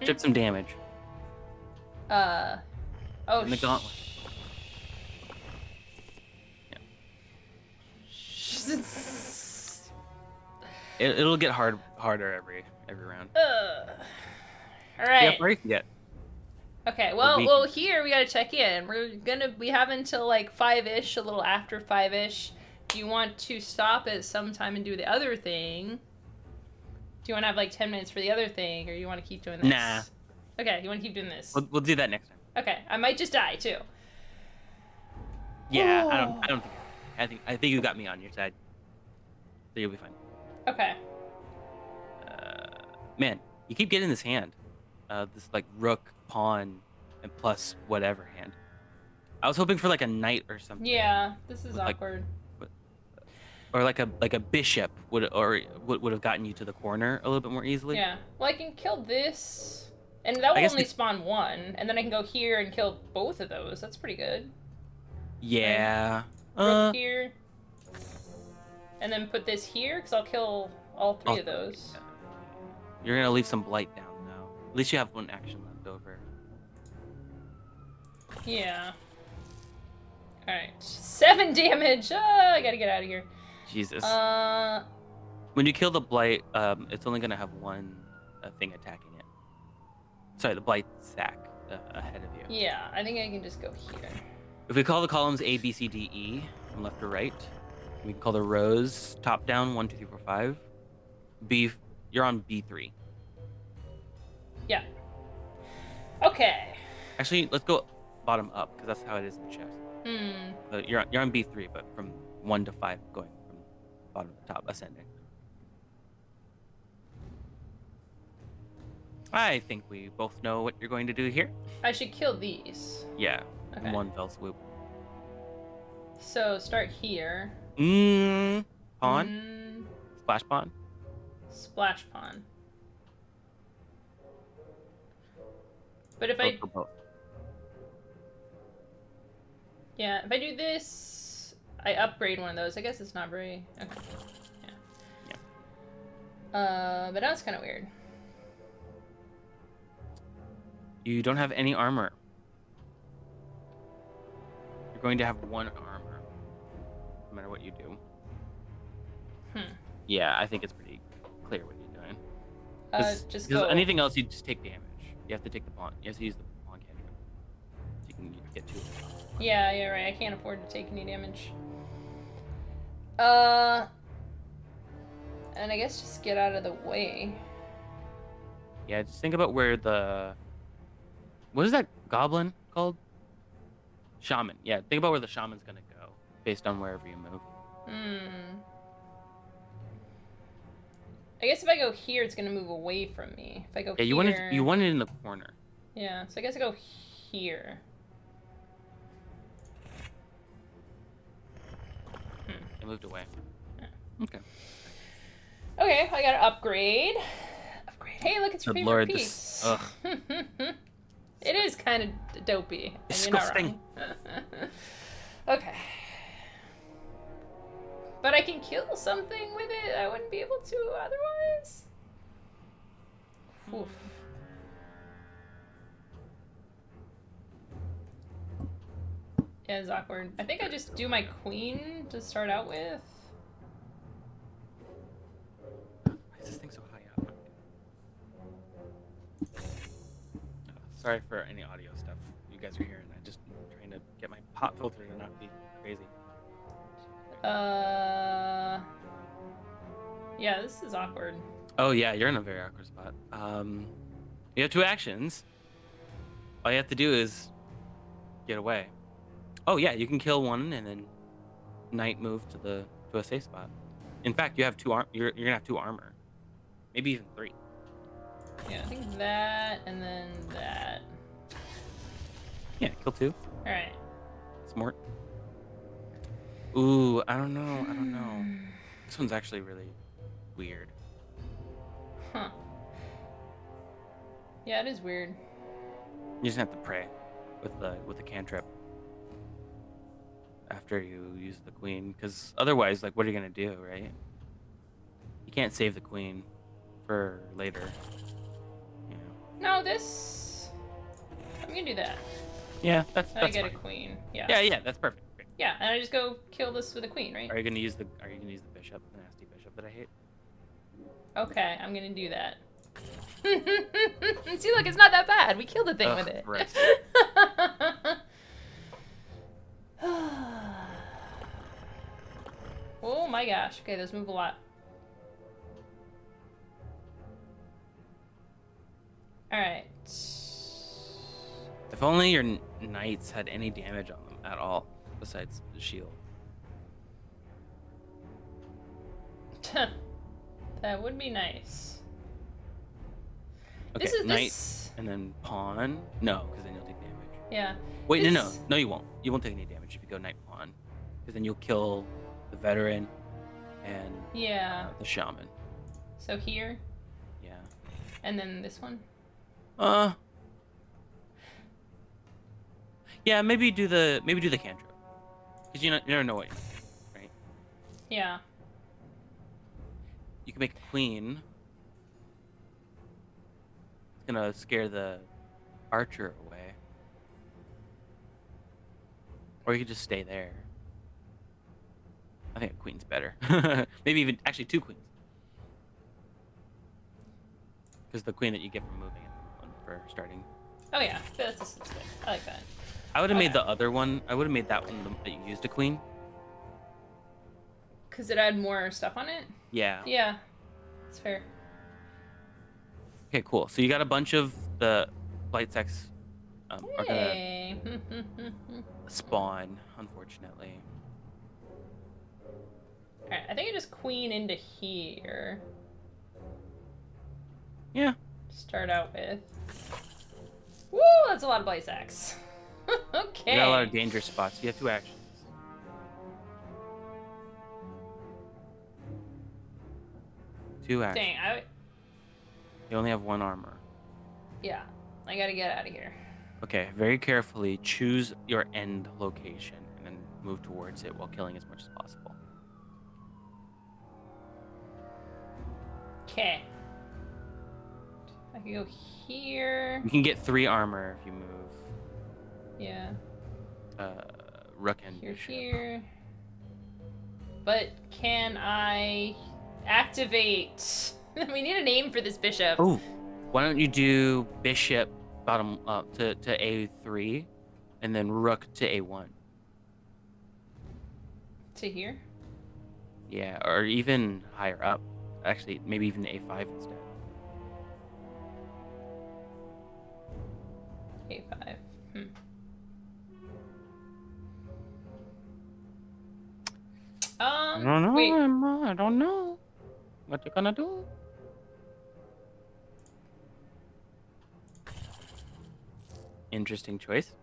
Chip some damage. Oh, in the gauntlet. Yeah. It'll get harder every round. All See right. how far you can get. Okay. Well, here we gotta check in. We have until like 5-ish, a little after 5-ish. Do you want to stop at some time and do the other thing? Do you want to have like 10 minutes for the other thing, or you want to keep doing this? Nah. Okay, you want to keep doing this. We'll do that next time. Okay, I might just die too. Yeah, I don't think. I think you got me on your side, so you'll be fine. Okay. Man, you keep getting this hand, this like rook, pawn, and plus whatever hand. I was hoping for like a knight or something. Yeah, this is like, awkward. Or like a bishop would have gotten you to the corner a little bit more easily. Yeah. Well, I can kill this, and that will only spawn 1, and then I can go here and kill both of those. That's pretty good. Yeah. Rook here, and then put this here because I'll kill all 3 of those. You're gonna leave some blight down though. At least you have 1 action left over. Yeah. All right. 7 damage. I gotta get out of here. Jesus. When you kill the blight, it's only gonna have 1 thing attacking it. Sorry, the blight stack ahead of you. Yeah, I think I can just go here. If we call the columns A, B, C, D, E from left to right, we can call the rows top down 1, 2, 3, 4, 5. B, you're on B3. Yeah. Okay. Actually, let's go bottom up because that's how it is in chess. You're on B3, but from 1 to 5 going from bottom to top, ascending. I think we both know what you're going to do here. I should kill these. Yeah, okay. in 1 fell swoop. So start here. Pawn? Splash pawn? Splash pawn. But if Yeah, if I do this, I upgrade one of those. I guess it's not very... Okay. Yeah. But that's kind of weird. You don't have any armor. You're going to have 1 armor, no matter what you do. Yeah, I think it's pretty clear what you're doing. Just go. Anything else, you just take damage. You have to take the pawn. You have to use the pawn cantrip. So you can get 2 of them. Yeah, yeah, right. I can't afford to take any damage. And I guess just get out of the way. Yeah, just think about where the... What is that goblin called? Shaman. Yeah, think about where the shaman's gonna go, based on wherever you move. I guess if I go here, it's gonna move away from me. If I go here... Yeah, you want it in the corner. Yeah, so I guess I go here. It moved away. Yeah. Okay. Okay, I gotta upgrade. Hey, look, it's your favorite Lord, piece. It is kind of dopey. Disgusting. You're not wrong. Okay. But I can kill something with it. I wouldn't be able to otherwise. Oof. Yeah, it's awkward. I think I just do my queen to start out with. Why is this thing so high up? Oh, sorry for any audio stuff you guys are hearing. I'm just trying to get my pop filter to not be crazy. Yeah, this is awkward. Oh yeah, you're in a very awkward spot. You have 2 actions. All you have to do is get away. Oh yeah, you can kill one and then knight move to a safe spot. In fact, you have 2 you're gonna have 2 armor, maybe even 3. Yeah, I think that and then that. Yeah, kill 2. All right. Smart. Ooh, I don't know. This one's actually really weird. Huh. Yeah, it is weird. You just have to pray with the cantrip after you use the queen, because otherwise, like, what are you gonna do, right? You can't save the queen for later. Yeah. No, this. I'm gonna do that. Yeah, that's I get fine. a queen. Yeah. Yeah, that's perfect. Great. Yeah, and I just go kill this with a queen, right? Are you gonna use the bishop, the nasty bishop that I hate? Okay, I'm gonna do that. See, look, it's not that bad. We killed the thing with it. Right. Oh my gosh. Okay, those move a lot. Alright. If only your knights had any damage on them at all, besides the shield. That would be nice. Okay, This is knight, this. and then pawn. No, because then you'll take damage. Yeah. Wait, This- no, you won't. You won't take any damage if you go knight pawn, because then you'll kill the veteran and Yeah. the shaman. So here, Yeah. and then this one. Yeah, maybe do the cantrip, because you never know what you need, right? Yeah. You can make a queen. It's gonna scare the archer away, or you could just stay there. I think a queen's better. Maybe even actually 2 queens, because the queen that you get from moving it for starting. Oh yeah, that's good. I like that. I would have made Okay. the other one. I would have made that one that you used a queen. Cause it had more stuff on it. Yeah. Yeah, it's fair. Okay, cool. So you got a bunch of the blight sex are gonna Hey. spawn, unfortunately. Alright, I think I just queen into here. Yeah. Start out with. Woo, that's a lot of blight sacks. Okay. You got a lot of dangerous spots. You have 2 actions. Two actions. Dang, You only have 1 armor. yeah, I gotta get out of here. Okay, very carefully choose your end location and then move towards it while killing as much as possible. Okay. I can go here. You can get 3 armor if you move Yeah. Rook and Here, Bishop. here. But can I activate? We need a name for this bishop. Oh, why don't you do Bishop bottom up to A3 and then Rook to A1? To here? Yeah, or even higher up. Actually, maybe even A5 instead. A5. I don't know, Wait. Emma. I don't know. What you gonna do? Interesting choice.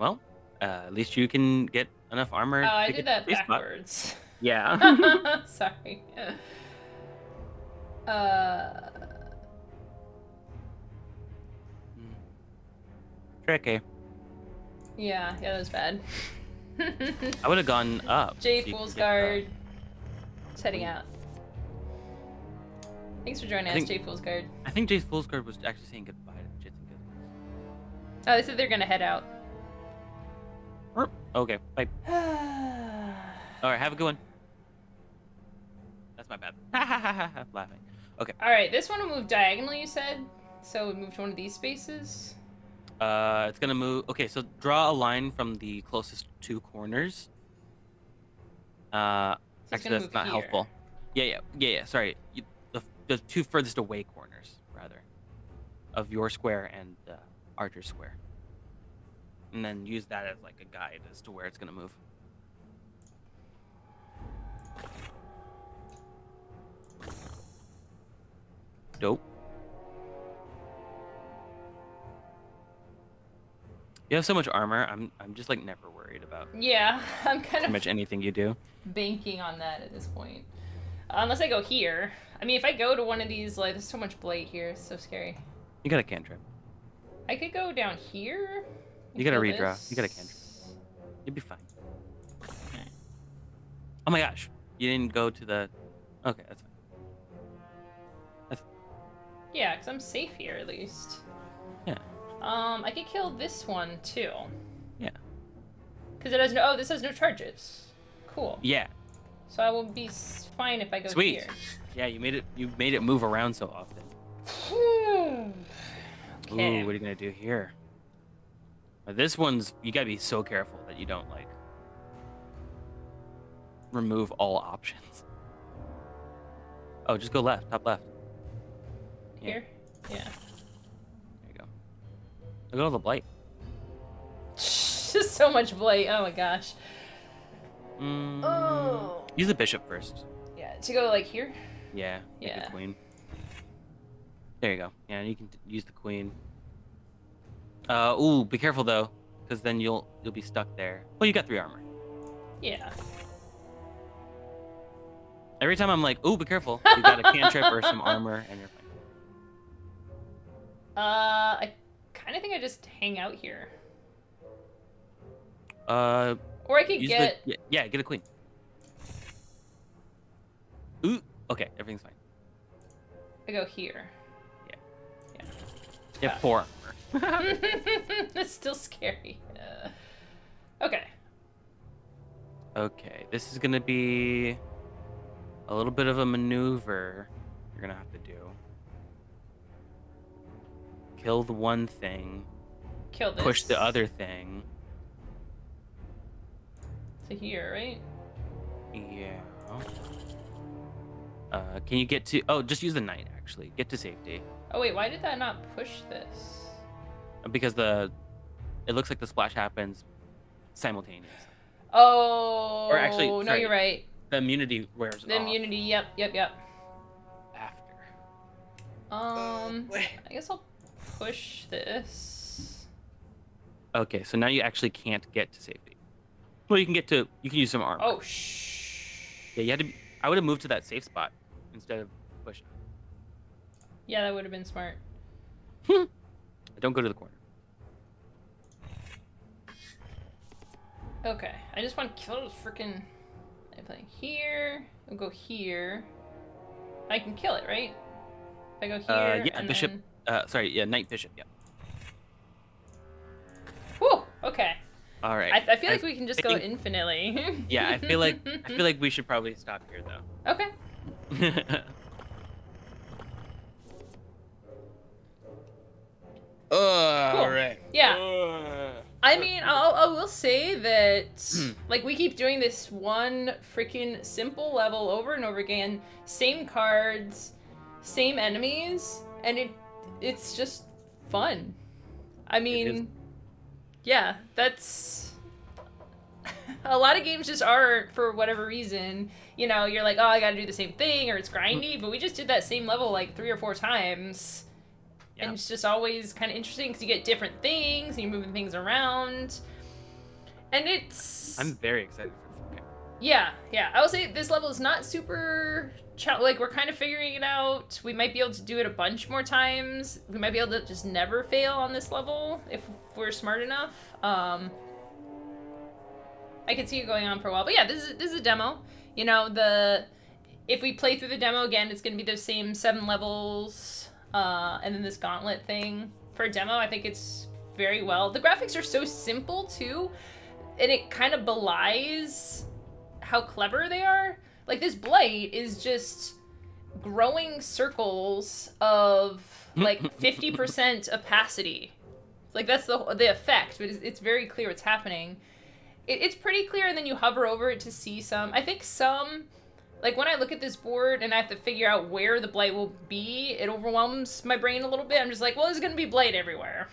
Well, at least you can get enough armor. Oh, I to did get that the spot. backwards. Yeah. Sorry. Tricky. Yeah, that was bad. I would have gone up. Jade so you Fool's could get Guard. Just heading out. Thanks for joining us, think- Jade Fool's Guard. I think Jade Fool's Guard was actually saying goodbye to Jits and Gizzles. Oh, they said they're gonna head out. Okay, bye. Alright, have a good one. That's my bad. Laughing. Okay. Alright, this one will move diagonally, you said? So we move to one of these spaces? It's gonna move. Okay, so draw a line from the closest two corners. So Actually, that's not helpful. Yeah. Sorry, the two furthest away corners, rather, of your square and Archer's square, and then use that as like a guide as to where it's gonna move. Dope. You have so much armor. I'm just like never worried about. Yeah, I'm kind pretty of much anything you do. banking on that at this point. Unless I go here. I mean, if I go to one of these, like, there's so much blight here. It's so scary. You got a cantrip. I could go down here. You got a redraw. This. You got a cantrip. You'll be fine. Oh my gosh, you didn't go to the. Okay, that's fine. Yeah, because I'm safe here at least. Yeah. I could kill this one too. Yeah. Because it has no. Oh, this has no charges. Cool. Yeah. So I will be fine if I go Sweet. here. Yeah, you made it move around so often. Okay. Ooh, what are you gonna do here? This one's, you gotta be so careful that you don't like remove all options. Oh, just go left, top left. Here? Yeah. There you go. Look at all the blight. Just so much blight. Oh my gosh. Oh. Use the bishop first. Yeah, to go like here? Yeah. Make the queen. There you go. Yeah, you can use the queen. Ooh, be careful though, because then you'll be stuck there. Well, you got 3 armor. Yeah. Every time I'm like, ooh, be careful. You got a cantrip or some armor, and you're fine. I kind of think I just hang out here. Or I could get... Yeah, get a queen. Ooh, okay, everything's fine. I go here. Yeah. Yeah. You have 4 armor. That's still scary. Okay. Okay, this is gonna be a little bit of a maneuver you're gonna have to do. Kill the one thing. Kill this. Push the other thing. To here, right? Yeah. Can you get to... Oh, just use the knight, actually. Get to safety. Oh, wait, why did that not push this? Because it looks like the splash happens simultaneously. Oh, or actually, no, sorry, you're right. The immunity wears The off immunity, yep. after. I guess I'll push this. Okay, so now you actually can't get to safety. Well, you can use some armor. Oh, shh. Yeah, you had to. I would have moved to that safe spot instead of pushing. Yeah, that would have been smart. Don't go to the corner. Okay, I just want to kill those freaking... I'm playing here. I'll go here. I can kill it, right? If I go here. Yeah, and bishop. Then... Sorry, yeah, knight bishop. Yeah. Whew. Okay. All right. I feel like we can just go infinitely. Yeah, I feel like we should probably stop here though. Okay. Cool. All right. Yeah. I mean, I will say that, like, we keep doing this one freaking simple level over and over again, same cards, same enemies, and it's just fun. I mean, yeah, that's... A lot of games just are, for whatever reason, you know, you're like, oh, I gotta do the same thing, or it's grindy, but we just did that same level, like, 3 or 4 times. Yeah. And it's just always kind of interesting because you get different things and you're moving things around. And it's... I'm very excited for 4K. Yeah. I will say this level is not super... Like, we're kind of figuring it out. We might be able to do it a bunch more times. We might be able to just never fail on this level if we're smart enough. I could see it going on for a while. But yeah, this is a demo. You know, if we play through the demo again, it's going to be the same 7 levels... and then this gauntlet thing. For a demo, I think it's very well. The graphics are so simple too, and it kind of belies how clever they are. Like, this blight is just growing circles of like 50% opacity. Like, that's the effect, but it's very clear what's happening. It's pretty clear, and then you hover over it to see some. I think some, like, when I look at this board and I have to figure out where the blight will be, it overwhelms my brain a little bit. I'm just like, well, there's gonna be blight everywhere.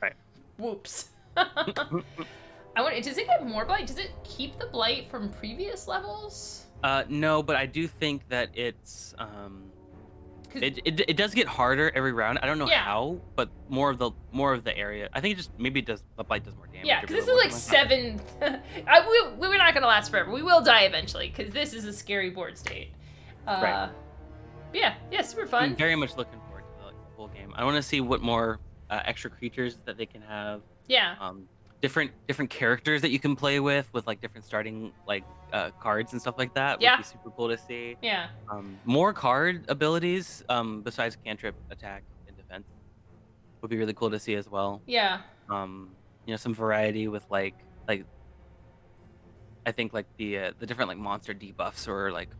Right. Whoops. I wonder, does it get more blight? Does it keep the blight from previous levels? No, but I do think that it's it does get harder every round. I don't know how, but more of the area. I think it just maybe it does the blight does more damage. Yeah, because this is like 7. We're not gonna last forever. We will die eventually because this is a scary board state. Right. Yeah, super fun. I'm very much looking forward to the full game. I want to see what more extra creatures that they can have. Yeah. Different characters that you can play with like different starting like cards and stuff like that. Yeah. Would be super cool to see. Yeah. More card abilities besides cantrip, attack, and defense would be really cool to see as well. Yeah. You know, some variety with like I think like the different like monster debuffs or like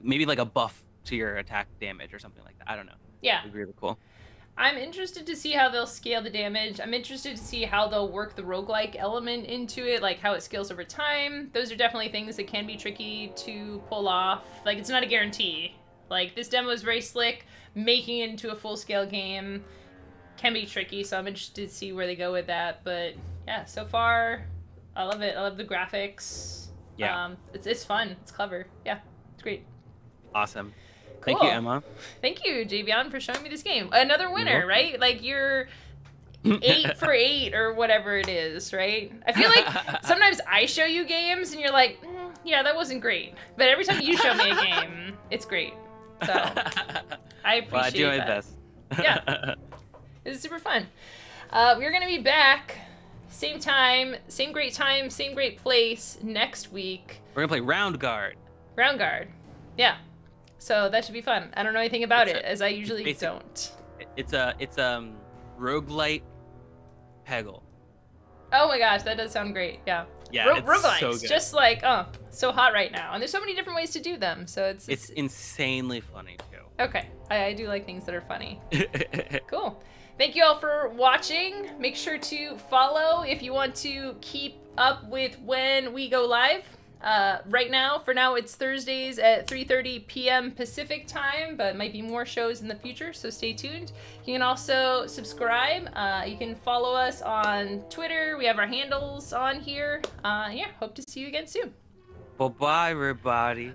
maybe like a buff to your attack damage or something like that. I don't know. Yeah. It'd be really cool. I'm interested to see how they'll scale the damage. I'm interested to see how they'll work the roguelike element into it, like how it scales over time. Those are definitely things that can be tricky to pull off. Like, it's not a guarantee. Like, this demo is very slick. Making it into a full-scale game can be tricky, so I'm interested to see where they go with that. But, yeah, so far, I love it. I love the graphics. Yeah. It's fun. It's clever. Yeah, it's great. Awesome. Cool. Thank you, Emma. Thank you, Javion, for showing me this game. Another winner, right? Like, you're 8 for 8 or whatever it is, right? I feel like sometimes I show you games and you're like, yeah, that wasn't great. But every time you show me a game, it's great. So I appreciate well, I do my that. best. Yeah. It was super fun. We're going to be back same time, same great place next week. We're going to play Round Guard. Round Guard. Yeah. So that should be fun. I don't know anything about it, as I usually don't. It's roguelite Peggle. Oh my gosh, that does sound great. Yeah. Yeah, it's roguelites, so good. just like, so hot right now. And there's so many different ways to do them, so it's insanely funny, too. Okay, I do like things that are funny. Cool. Thank you all for watching. Make sure to follow if you want to keep up with when we go live. For now, it's Thursdays at 3:30 p.m. Pacific time, but might be more shows in the future, so stay tuned. You can also subscribe. You can follow us on Twitter. We have our handles on here. Yeah, hope to see you again soon. Bye-bye, everybody.